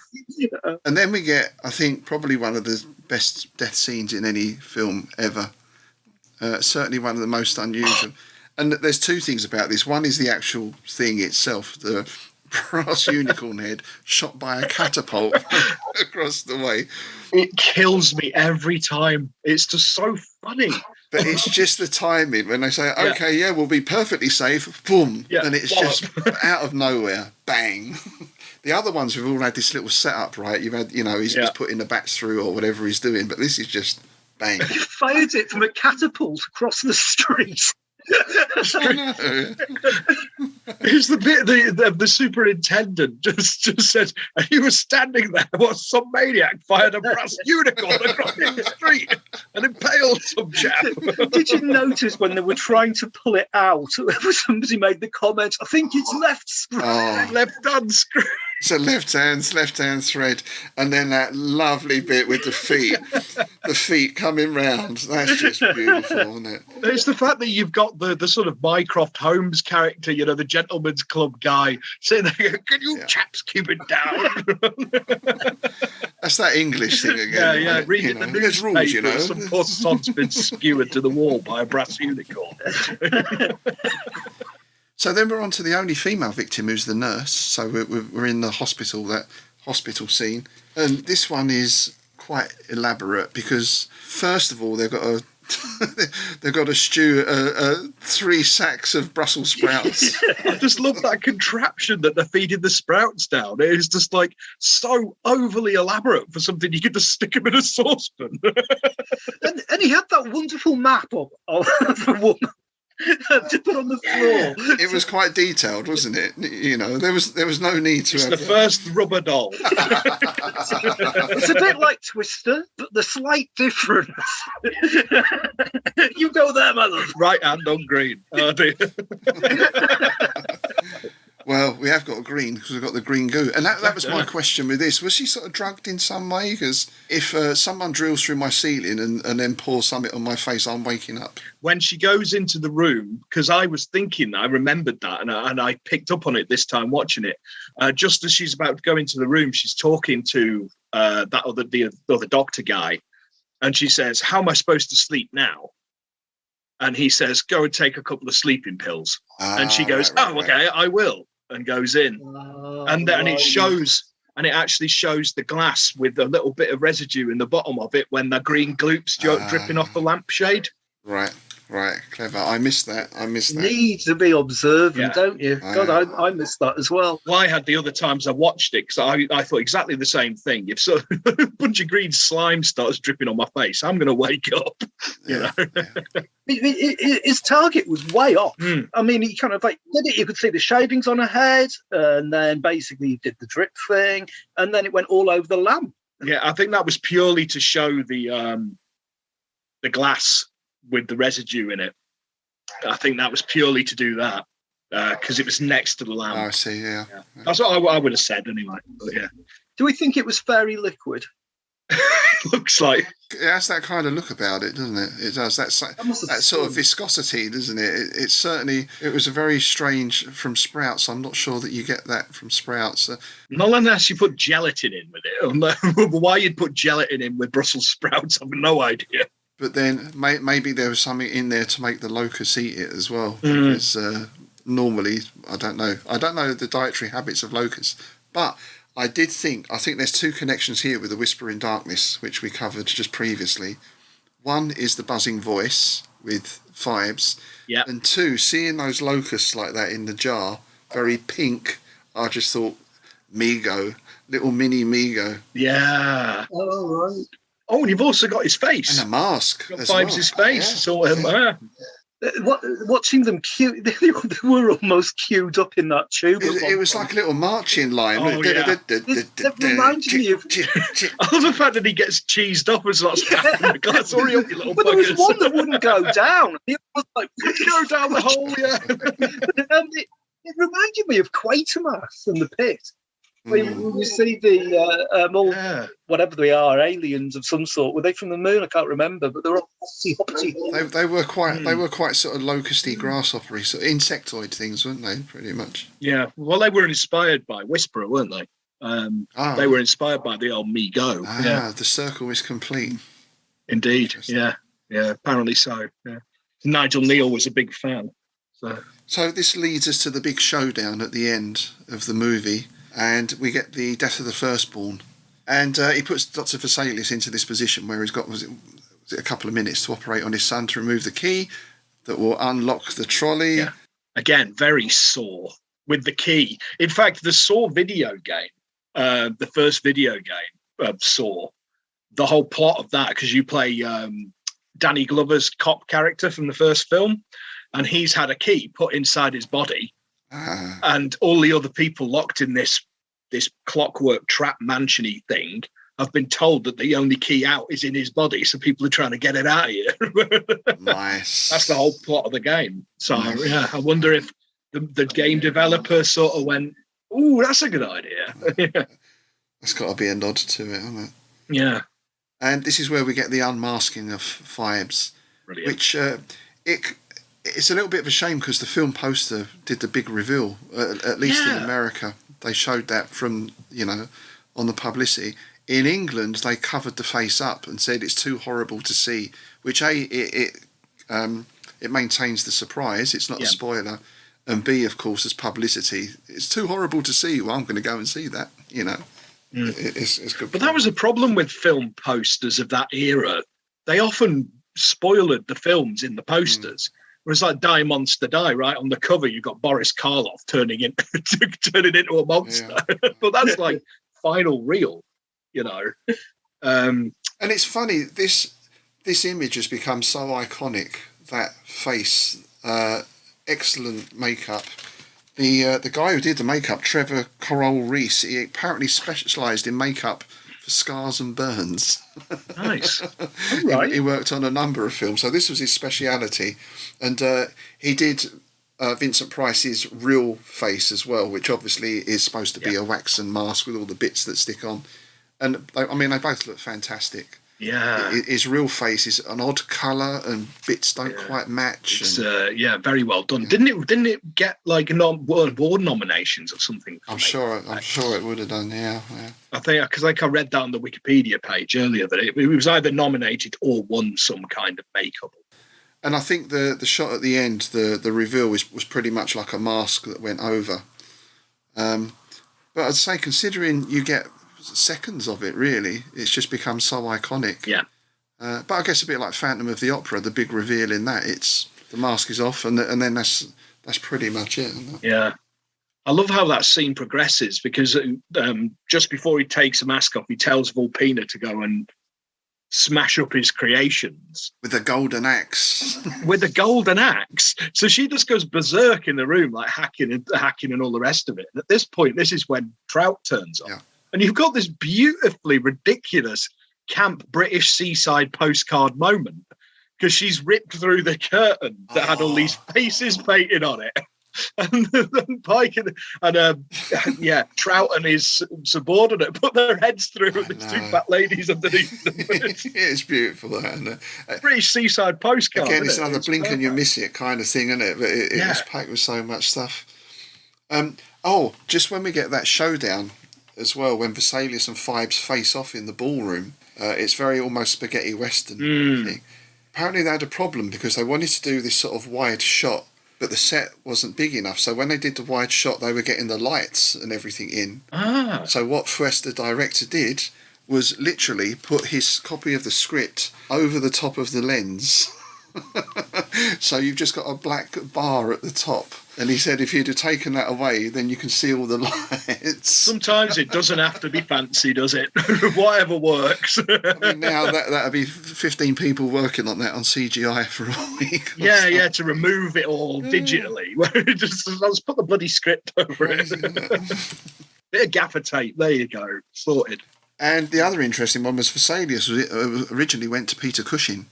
And then we get, I think, probably one of the best death scenes in any film ever. Certainly one of the most unusual. And there's two things about this. One is the actual thing itself, the brass unicorn head shot by a catapult across the way.
It kills me every time. It's just so funny.
But it's just the timing when they say, okay, we'll be perfectly safe, boom, and it's just out of nowhere, bang. The other ones, we've all had this little setup, right? You've had, he's putting the bats through or whatever he's doing, but this is just bang.
He fired it from a catapult across the street.
Here's the bit the superintendent just said, and he was standing there while some maniac fired a brass unicorn across the street and impaled some chap.
Did you notice when they were trying to pull it out, somebody made the comment, I think it's left screw.
Left unscrew.
So left hand thread, and then that lovely bit with the feet coming round. That's just beautiful, isn't it?
It's the fact that you've got the sort of Mycroft Holmes character, the gentleman's club guy, sitting there going, can you chaps keep it down?
That's that English thing again.
Yeah, reading the newspaper,
rules,
some poor sod's been skewered to the wall by a brass unicorn.
So then we're on to the only female victim, who's the nurse. So we're in the hospital, that hospital scene. And this one is quite elaborate because, first of all, they've got to stew 3 sacks of Brussels sprouts.
I just love that contraption that they're feeding the sprouts down. It is just like so overly elaborate for something you could just stick them in a saucepan.
and he had that wonderful map of the woman to put on the floor.
It was quite detailed, wasn't it? There was no need to.
It's the first rubber doll.
It's a bit like Twister, but the slight difference. You go there, my love.
Right hand on green. Oh, dear.
Well, we have got a green because we've got the green goo. And that was my question with this. Was she sort of drugged in some way? Because if someone drills through my ceiling and then pours something on my face, I'm waking up.
When she goes into the room, because I was thinking, I remembered that, and I picked up on it this time watching it. Just as she's about to go into the room, she's talking to the other doctor guy. And she says, how am I supposed to sleep now? And he says, go and take a couple of sleeping pills. And she goes, okay, I will. And goes in, and then it actually shows the glass with a little bit of residue in the bottom of it when the green gloop's dripping off the lampshade.
Right. Right, clever. I missed that.
Need to be observant, don't you?
Oh,
God,
yeah.
I missed that as well.
Well, I had the other times I watched it because I thought exactly the same thing. If so, a bunch of green slime starts dripping on my face, I'm going to wake up. You know,
His target was way off.
Mm.
I mean, he kind of like did it. You could see the shavings on her head, and then basically he did the drip thing, and then it went all over the lamp.
Yeah, I think that was purely to show the glass with the residue in it. I think that was purely to do that because it was next to the lamp.
Oh, I see, yeah.
That's what I would have said anyway. But yeah,
Do we think it was fairy liquid?
looks like.
It has that kind of look about it, doesn't it? It does. That sort of viscosity, doesn't it? It's certainly, it was a very strange from Sprouts. I'm not sure that you get that from Sprouts.
Not unless you put gelatin in with it. Why you'd put gelatin in with Brussels sprouts, I've no idea.
But then maybe there was something in there to make the locusts eat it as well. Because normally, I don't know the dietary habits of locusts. But I think there's two connections here with the Whisper in Darkness, which we covered just previously. One is the buzzing voice with Phibes.
Yeah.
And two, seeing those locusts like that in the jar, very pink, I just thought, Migo, little mini Migo.
Yeah.
Oh, right.
Oh, and you've also got his face.
And a mask.
Got
as
Phibes'
well.
face.
Yeah.
So,
Watching them cue, they were almost queued up in that tube.
It was like a little marching line.
Oh, yeah.
It reminded me of.
I love the fact that he gets cheesed up as lots of the glass. Hurry up, you little
But there was
buggers.
one that wouldn't go down. It was like
Go down the hole, yeah.
and it reminded me of Quatermass and the Pit. When you see the whatever they are, aliens of some sort. Were they from the moon? I can't remember, but they're all hoppity.
They were quite sort of locusty, grasshoppery, sort of insectoid things, weren't they? Pretty much.
Yeah. Well, they were inspired by Whisperer, weren't they? They were inspired by the old Me Go.
The circle is complete.
Indeed. Yeah. Yeah. Apparently so. Yeah. Nigel Neal was a big fan.
So this leads us to the big showdown at the end of the movie. And we get the death of the Firstborn. And he puts Dr. Faceless into this position where he's got, was it a couple of minutes to operate on his son to remove the key that will unlock the trolley.
Yeah. Again, very Saw with the key. In fact, the Saw video game, the first video game of Saw, the whole plot of that, because you play Danny Glover's cop character from the first film, and he's had a key put inside his body. And all the other people locked in this clockwork trap mansion-y thing have been told that the only key out is in his body, so people are trying to get it out of here.
Nice.
That's the whole plot of the game. So yeah, I wonder if the game developer sort of went, "Ooh, that's a good idea."
That's got to be a nod to it, hasn't it?
Yeah.
And this is where we get the unmasking of Phibes,
Brilliant.
which it's a little bit of a shame because the film poster did the big reveal, at least in America. They showed that from, on the publicity. In England, they covered the face up and said it's too horrible to see, which it maintains the surprise. It's not a spoiler. And B, of course, as publicity, it's too horrible to see. Well, I'm going to go and see that, It's good.
But that was a problem with film posters of that era. They often spoiled the films in the posters. Whereas like Die Monster Die, right on the cover, you've got Boris Karloff turning into a monster. Yeah. But that's like final reel, And
it's funny, this image has become so iconic, that face, excellent makeup. The guy who did the makeup, Trevor Corol Reese, he apparently specialised in makeup for scars and burns.
Nice. Right.
He worked on a number of films, so this was his speciality. And he did Vincent Price's real face as well, which obviously is supposed to be a waxen mask with all the bits that stick on. And they both look fantastic.
Yeah.
His real face is an odd colour and bits don't quite match.
It's very well done. Didn't it get like award nominations or something?
I'm sure it would have done. Yeah.
I think because I read that on the Wikipedia page earlier that it was either nominated or won some kind of makeup.
And I think the shot at the end, the reveal was pretty much like a mask that went over. But I'd say, considering you get seconds of it, really, it's just become so iconic.
Yeah.
But I guess a bit like Phantom of the Opera, the big reveal in that, it's the mask is off, and then that's pretty much it. Isn't it?
Yeah. I love how that scene progresses, because just before he takes the mask off, he tells Vulpina to go and smash up his creations.
With the golden axe.
With the golden axe. So she just goes berserk in the room, like hacking and all the rest of it. And at this point, this is when Trout turns up.
Yeah.
And you've got this beautifully ridiculous camp British seaside postcard moment, because she's ripped through the curtain that had all these faces painted on it. And then Pike and Trout and his subordinate put their heads through, and there's two fat ladies underneath them.
It's beautiful, isn't it?
British seaside postcard.
Again, it's another blink and you miss it kind of thing, isn't it? But it was packed with so much stuff. Just when we get that showdown as well, when Vesalius and Phibes face off in the ballroom, it's very almost spaghetti western thing. Apparently they had a problem because they wanted to do this sort of wide shot, but the set wasn't big enough. So when they did the wide shot, they were getting the lights and everything in. So what Fuest, the director, did was literally put his copy of the script over the top of the lens. So you've just got a black bar at the top. And he said if you'd have taken that away, then you can see all the lights.
Sometimes it doesn't have to be fancy, does it? Whatever works.
I mean, now that'd be 15 people working on that on CGI for a week.
Yeah, to remove it all digitally. Just let's put the bloody script over it. Bit of gaffer tape. There you go. Sorted.
And the other interesting one was Vesalius. Originally went to Peter Cushing.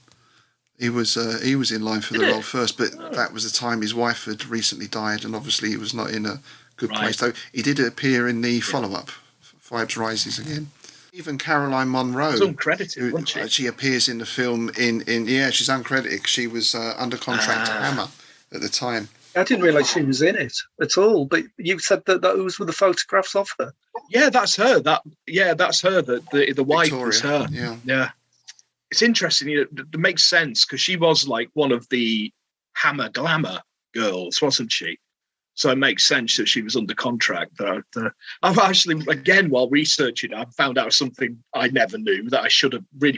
He was in line for the role first, but that was the time his wife had recently died, and obviously he was not in a good place. So he did appear in the follow-up, Phibes Rises again. Even Caroline Munro,
she's uncredited, wasn't she?
She appears in the film she's uncredited. She was under contract to Hammer at the time.
I didn't realise she was in it at all. But you said that those were the photographs of her.
Yeah, that's her. That's her. The wife was her. Yeah. It's interesting. It makes sense because she was like one of the Hammer glamour girls, wasn't she? So it makes sense that she was under contract. I've actually, again, while researching, I found out something I never knew that I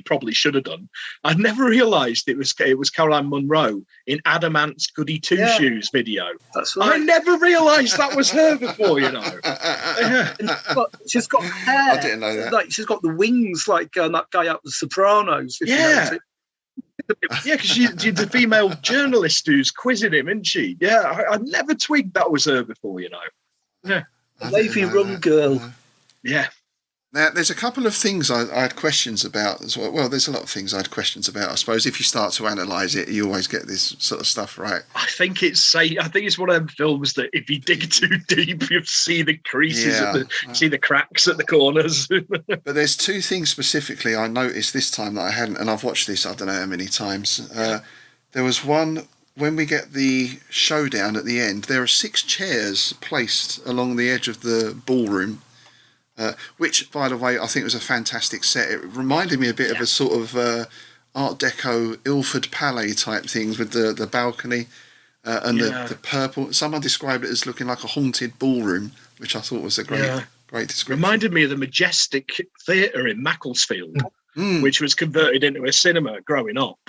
probably should have done. I never realised it was Caroline Munro in Adamant's Goody Two Shoes video.
That's right.
I never realised that was her before, you know.
But she's got hair.
I didn't know that.
Like she's got the wings like that guy out of The Sopranos.
Yeah, because she's the female journalist who's quizzing him, isn't she? Yeah, I never twigged that was her before, you know. Yeah,
a Navy Rum girl.
Yeah.
Now, there's a couple of things I had questions about as well. Well, there's a lot of things I had questions about. I suppose if you start to analyse it, you always get this sort of stuff right.
I think it's one of them films that if you dig too deep, you see the creases, see the cracks at the corners.
But there's two things specifically I noticed this time that I hadn't, and I've watched this I don't know how many times. There was one, when we get the showdown at the end, there are 6 chairs placed along the edge of the ballroom. Which, by the way, I think was a fantastic set. It reminded me a bit of a sort of Art Deco Ilford Palais type things with the balcony and the purple. Someone described it as looking like a haunted ballroom, which I thought was a great description. Reminded
me of the Majestic Theatre in Macclesfield, which was converted into a cinema growing up.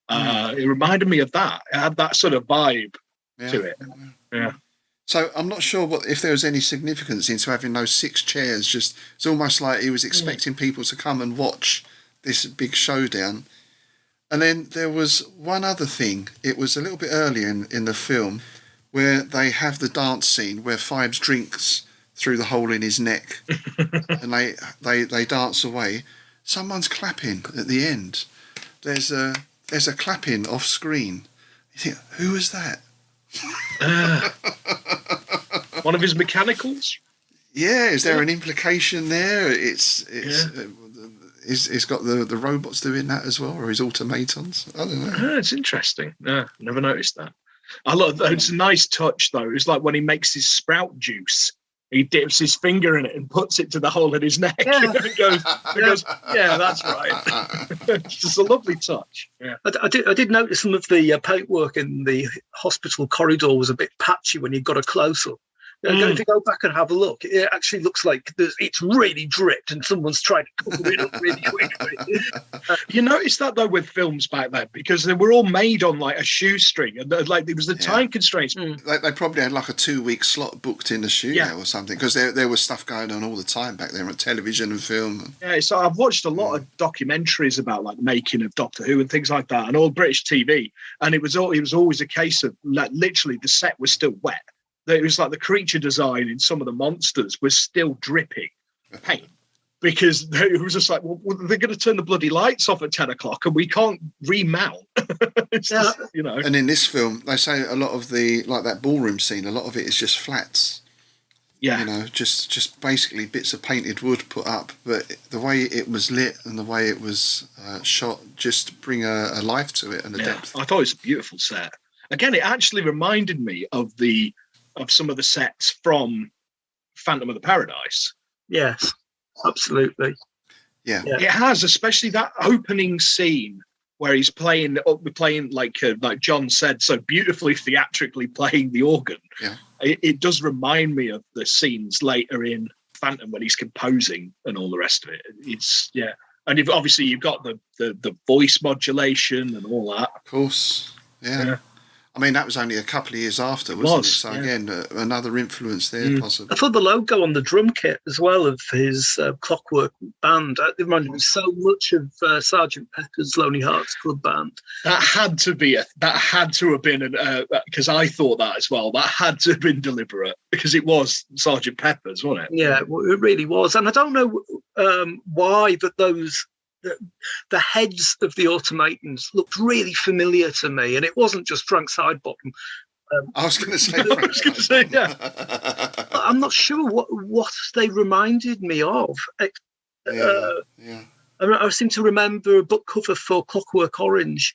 It reminded me of that. It had that sort of vibe to it. Yeah.
So I'm not sure if there was any significance into having those 6 chairs. Just it's almost like he was expecting people to come and watch this big showdown. And then there was one other thing. It was a little bit earlier in the film where they have the dance scene where Phibes drinks through the hole in his neck, and they dance away. Someone's clapping at the end. There's a clapping off screen. You think, who was that?
One of his mechanicals.
Yeah, is there an implication there? It's got the robots doing that as well, or his automatons? I don't know.
It's interesting. Never noticed that. I love that. It's a nice touch though. It's like when he makes his sprout juice. He dips his finger in it and puts it to the hole in his neck. It goes, yeah, that's right. It's just a lovely touch. Yeah.
I did notice some of the paintwork in the hospital corridor was a bit patchy when you got a close-up. If you go back and have a look, it actually looks like it's really dripped and someone's tried to cover it up really quickly.
You noticed that though with films back then, because they were all made on like a shoestring, and like there was the time constraints.
They probably had like a 2-week slot booked in the studio or something, because there was stuff going on all the time back then on television and film.
Yeah, so I've watched a lot of documentaries about like making of Doctor Who and things like that, and all British TV, and it was always a case of like literally the set was still wet. It was like the creature design in some of the monsters was still dripping paint, because it was just like, well, they're going to turn the bloody lights off at 10 o'clock and we can't remount. Just,
And in this film, they say a lot of that ballroom scene, a lot of it is just flats.
Yeah.
Just basically bits of painted wood put up, but the way it was lit and the way it was shot just bring a life to it and a depth.
I thought it was a beautiful set. Again, it actually reminded me of some of the sets from Phantom of the Paradise.
Yes, absolutely.
Yeah.
It has, especially that opening scene where he's playing like John said so beautifully, theatrically playing the organ.
Yeah.
It does remind me of the scenes later in Phantom when he's composing and all the rest of it. It's and you've got the voice modulation and all that.
Of course, yeah. I mean, that was only a couple of years after, wasn't it? So again, another influence there, possibly.
I thought the logo on the drum kit as well of his Clockwork band, it reminded me so much of Sergeant Pepper's Lonely Hearts Club Band.
That had to have been because I thought that as well. That had to have been deliberate, because it was Sergeant Pepper's, wasn't it?
Yeah, it really was. And I don't know why, but the heads of the automatons looked really familiar to me, and it wasn't just Frank Sidebottom.
I was going to say,
I'm not sure what they reminded me of. I seem to remember a book cover for Clockwork Orange,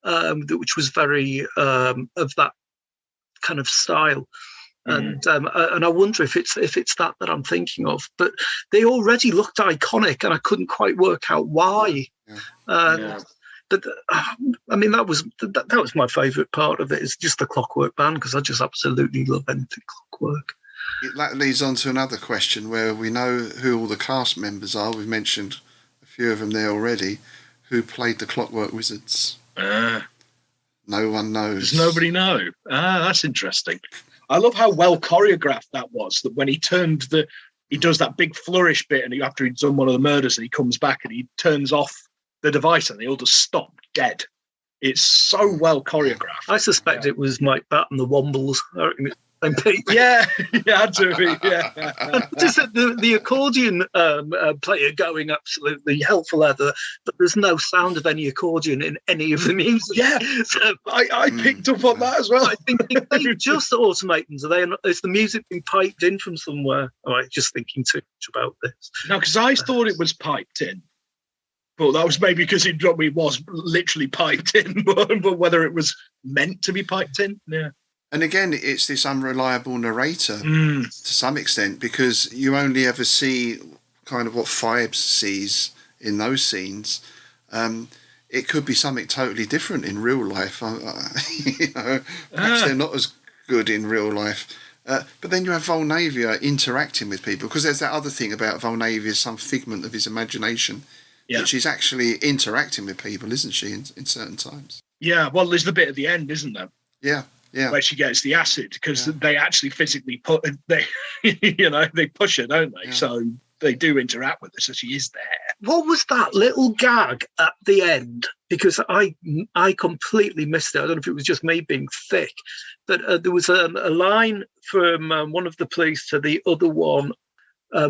which was very of that kind of style. And I wonder if it's that I'm thinking of, but they already looked iconic, and I couldn't quite work out why. But I mean, that was my favourite part of it. Is just the Clockwork band, because I just absolutely love anything Clockwork.
That leads on to another question where we know who all the cast members are. We've mentioned a few of them there already. Who played the Clockwork Wizards? No one knows.
Does nobody know? That's interesting. I love how well choreographed that was. That when he does that big flourish bit, and after he's done one of the murders, and he comes back and he turns off the device, and they all just stop dead. It's so well choreographed.
I suspect it was Mike Batt and the Wombles.
Yeah, had to be. Yeah,
just the accordion player going absolutely hell for leather, but there's no sound of any accordion in any of the music.
Yeah, so I picked up on that as well.
I think they just automatons. Is the music being piped in from somewhere? All right, just thinking too much about this.
No, because I thought it was piped in. But that was maybe because it was literally piped in, but whether it was meant to be piped in, yeah.
And again, it's this unreliable narrator to some extent, because you only ever see kind of what Phibes sees in those scenes. It could be something totally different in real life. Perhaps they're not as good in real life. But then you have Volnavia interacting with people, because there's that other thing about Volnavia, some figment of his imagination. Yeah. That she's actually interacting with people, isn't she, in certain times?
Yeah, well, there's the bit at the end, isn't there?
Yeah.
Where she gets the acid, because they actually physically they push her, don't they? Yeah. So they do interact with her, so she is there.
What was that little gag at the end? Because I completely missed it. I don't know if it was just me being thick, but there was a line from one of the police to the other one.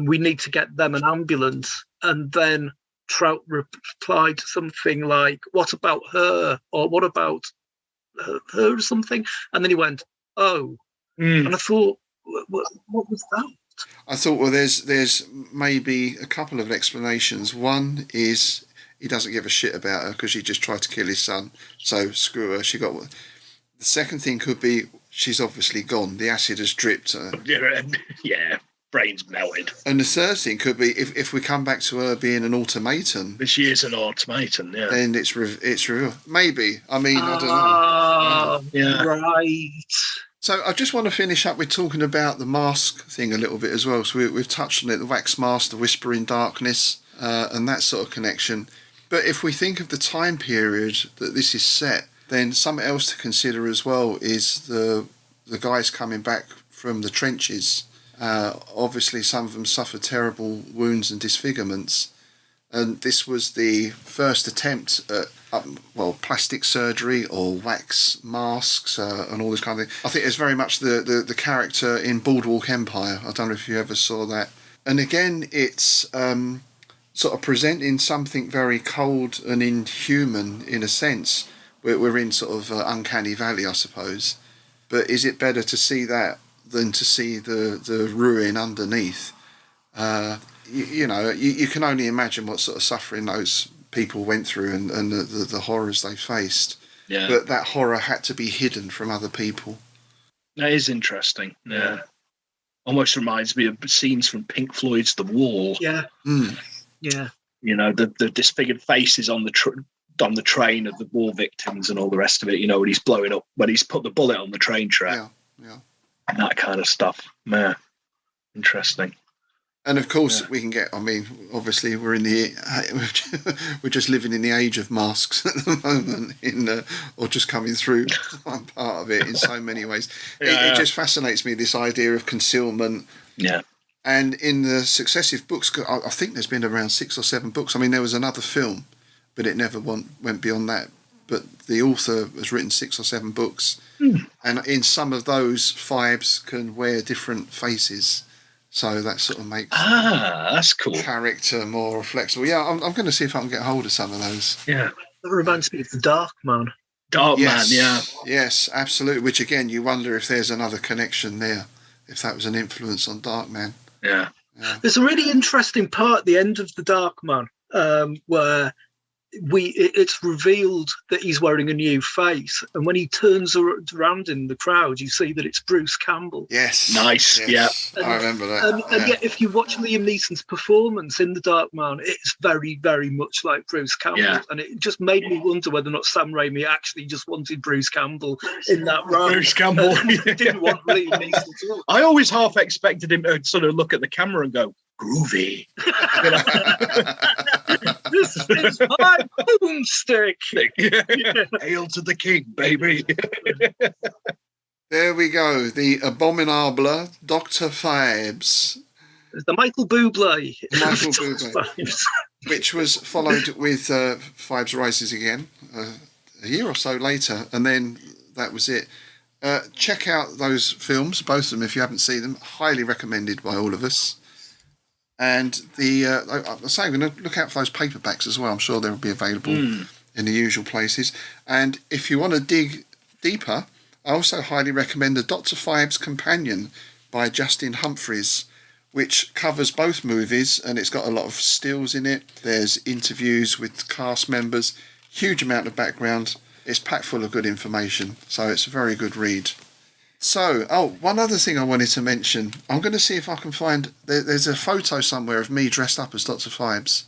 We need to get them an ambulance, and then Trout replied something like, "What about her?" or "What about her?" or something, and then he went, "Oh," and I thought, what was that?
I thought, well, there's maybe a couple of explanations. One is he doesn't give a shit about her because she just tried to kill his son, so screw her. She got one. The second thing could be she's obviously gone. The acid has dripped her.
Yeah. Brains melted.
And the third thing could be if we come back to her being an automaton.
But she is an automaton, yeah.
Then it's real. Maybe. I mean, I don't know.
Yeah. Right.
So I just want to finish up with talking about the mask thing a little bit as well. So we've touched on it, the wax mask, the whisper in darkness, and that sort of connection. But if we think of the time period that this is set, then something else to consider as well is the guys coming back from the trenches. Obviously, some of them suffered terrible wounds and disfigurements. And this was the first attempt at, plastic surgery or wax masks and all this kind of thing. I think it's very much the character in Boardwalk Empire. I don't know if you ever saw that. And again, it's sort of presenting something very cold and inhuman in a sense. We're in sort of Uncanny Valley, I suppose. But is it better to see that than to see the ruin underneath? You can only imagine what sort of suffering those people went through and the horrors they faced.
Yeah.
But that horror had to be hidden from other people.
That is interesting. Yeah. Almost reminds me of scenes from Pink Floyd's The Wall.
Yeah. Yeah.
You know, the disfigured faces on the train of the war victims and all the rest of it, you know, when he's blowing up, when he's put the bullet on the train track.
Yeah.
And that kind of stuff. Man. Interesting.
And of course, we can get. I mean, obviously, we're just living in the age of masks at the moment, or just coming through one part of it in so many ways. It just fascinates me, this idea of concealment.
Yeah.
And in the successive books, I think there's been around 6 or 7 books. I mean, there was another film, but it never went beyond that. But the author has written 6 or 7 books, and in some of those, Phibes can wear different faces. So that sort of makes
that's cool.
Character more flexible. Yeah, I'm going to see if I can get hold of some of those.
Yeah.
That reminds me of the Dark Man.
Man, yeah.
Yes, absolutely. Which, again, you wonder if there's another connection there, if that was an influence on Dark Man.
Yeah.
There's a really interesting part at the end of the Dark Man where it's revealed that he's wearing a new face, and when he turns around in the crowd, you see that it's Bruce Campbell.
Yes,
nice.
Yes.
Yeah,
I remember that.
And yet, if you watch Liam Neeson's performance in The Dark Man, it's very, very much like Bruce Campbell, and it just made me wonder whether or not Sam Raimi actually just wanted Bruce Campbell in that role.
Bruce Campbell
didn't want Liam Neeson at all.
I always half expected him to sort of look at the camera and go, groovy.
This is my boomstick.
Hail to the king, baby.
There we go. The Abominable Dr Phibes.
The Michael Bublé.
Michael Bublé. Which was followed with Phibes Rises Again a year or so later, and then that was it. Check out those films, both of them, if you haven't seen them. Highly recommended by all of us. And I'm saying, I'm going to look out for those paperbacks as well. I'm sure they'll be available in the usual places. And if you want to dig deeper, I also highly recommend the Dr. Phibes Companion by Justin Humphreys, which covers both movies, and it's got a lot of stills in it. There's interviews with cast members, huge amount of background. It's packed full of good information, so it's a very good read. So, one other thing I wanted to mention. I'm going to see if I can find... There's a photo somewhere of me dressed up as Dr. Phibes.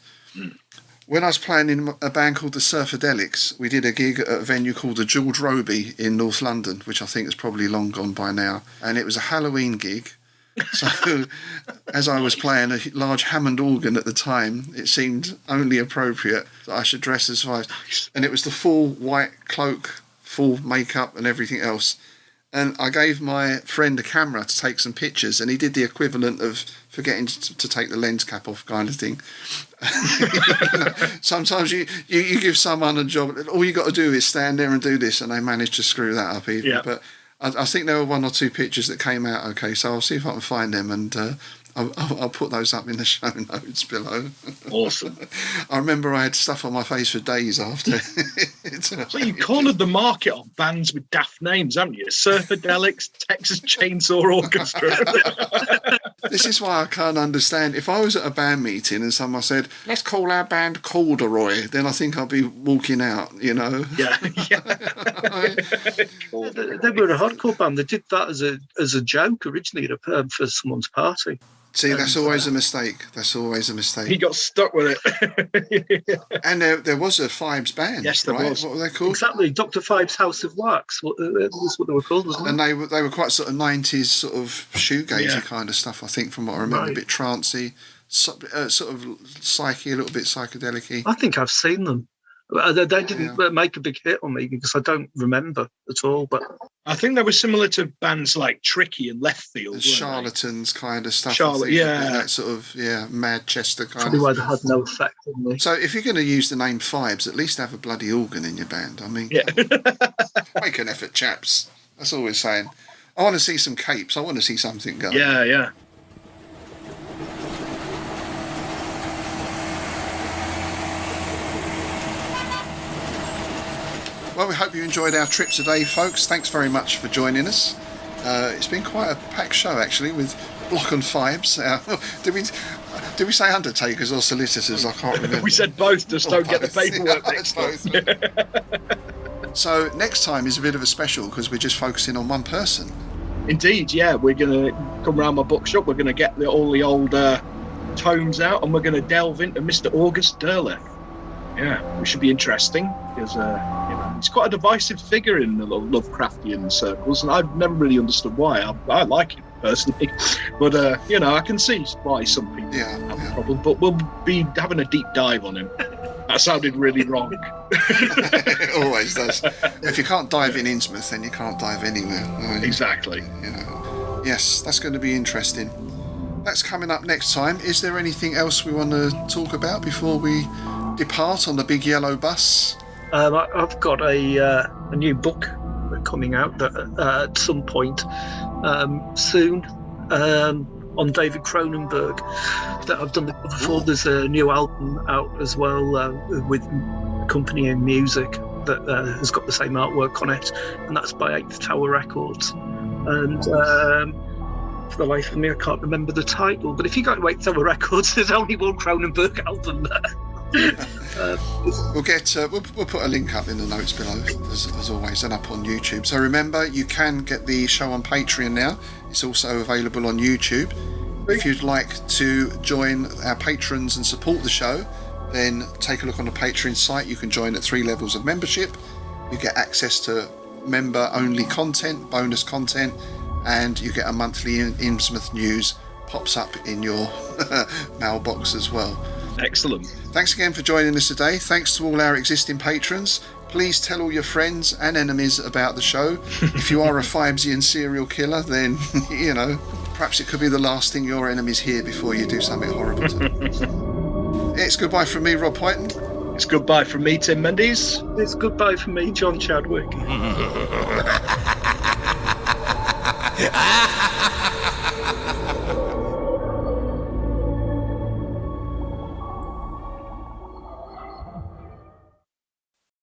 When I was playing in a band called the Surfadelics, we did a gig at a venue called the George Roby in North London, which I think is probably long gone by now. And it was a Halloween gig. So, as I was playing a large Hammond organ at the time, it seemed only appropriate that I should dress as Phibes. And it was the full white cloak, full makeup and everything else. And I gave my friend a camera to take some pictures, and he did the equivalent of forgetting to take the lens cap off kind of thing. Sometimes you give someone a job, all you got to do is stand there and do this, and they manage to screw that up even. Yeah. But I think there were 1 or 2 pictures that came out okay, so I'll see if I can find them, and I'll put those up in the show notes below.
Awesome.
I remember I had stuff on my face for days after.
So you cornered the market on bands with daft names, haven't you? Surfadelics, Texas Chainsaw Orchestra.
This is why I can't understand. If I was at a band meeting and someone said, let's call our band Corduroy, then I think I'd be walking out, you know.
Yeah.
They were a hardcore band. They did that as a joke originally for someone's party.
See, that's always a mistake. That's always a mistake.
He got stuck with it.
And there was a Phibes band.
Yes, there
right?
was.
What were they called?
Exactly, Dr. Phibes' House of Wax. Was what they were called, wasn't it?
And they were quite sort of 90s sort of shoegazy
Yeah.
kind of stuff, I think, from what I remember.
Right.
A bit trancey, sort of psyche, a little bit psychedelic-y.
I think I've seen them. They didn't make a big hit on me because I don't remember at all. But
I think they were similar to bands like Tricky and Left Field.
The Charlatans kind of stuff.
Charlotte,
I think,
yeah.
that sort of, Manchester kind
probably
of.
why they had no effect on me.
So if you're going to use the name Phibes, at least have a bloody organ in your band. I mean,
Yeah.
make an effort, chaps. That's all we're saying. I want to see some capes. I want to see something going.
Yeah.
Well, we hope you enjoyed our trip today, folks. Thanks very much for joining us. It's been quite a packed show, actually, with Bloch and Phibes. Did we say undertakers or solicitors? I can't remember.
We said both, just don't get the paperwork mixed up.
So next time is a bit of a special because we're just focusing on one person.
Indeed, yeah. We're going to come round my bookshop. We're going to get all the old tomes out, and we're going to delve into Mr. August Derleth. Yeah, which should be interesting because he's quite a divisive figure in the Lovecraftian circles, and I've never really understood why. I like him personally, but I can see why some people have a problem. But we'll be having a deep dive on him. That sounded really wrong.
It always does. If you can't dive in Innsmouth, then you can't dive anywhere.
Exactly.
Yes, that's going to be interesting. That's coming up next time. Is there anything else we want to talk about before we depart on the big yellow bus?
I've got a new book coming out that, at some point soon on David Cronenberg that I've done the cover for. There's a new album out as well with accompanying music that has got the same artwork on it, and that's by Eighth Tower Records. And for the life of me, I can't remember the title, but if you go to Eighth Tower Records, there's only one Cronenberg album there.
We'll put a link up in the notes below as always, and up on YouTube. So remember, you can get the show on Patreon now. It's also available on YouTube. If you'd like to join our patrons and support the show, then take a look on the Patreon site. You can join at 3 levels of membership. You get access to member only content, bonus content, and you get a monthly Innsmouth news pops up in your mailbox as well.
Excellent.
Thanks again for joining us today. Thanks to all our existing patrons. Please tell all your friends and enemies about the show. If you are a Phibesian serial killer, then, perhaps it could be the last thing your enemies hear before you do something horrible to them. It's goodbye from me, Rob Whiten.
It's goodbye from me, Tim Mendes.
It's goodbye from me, John Chadwick.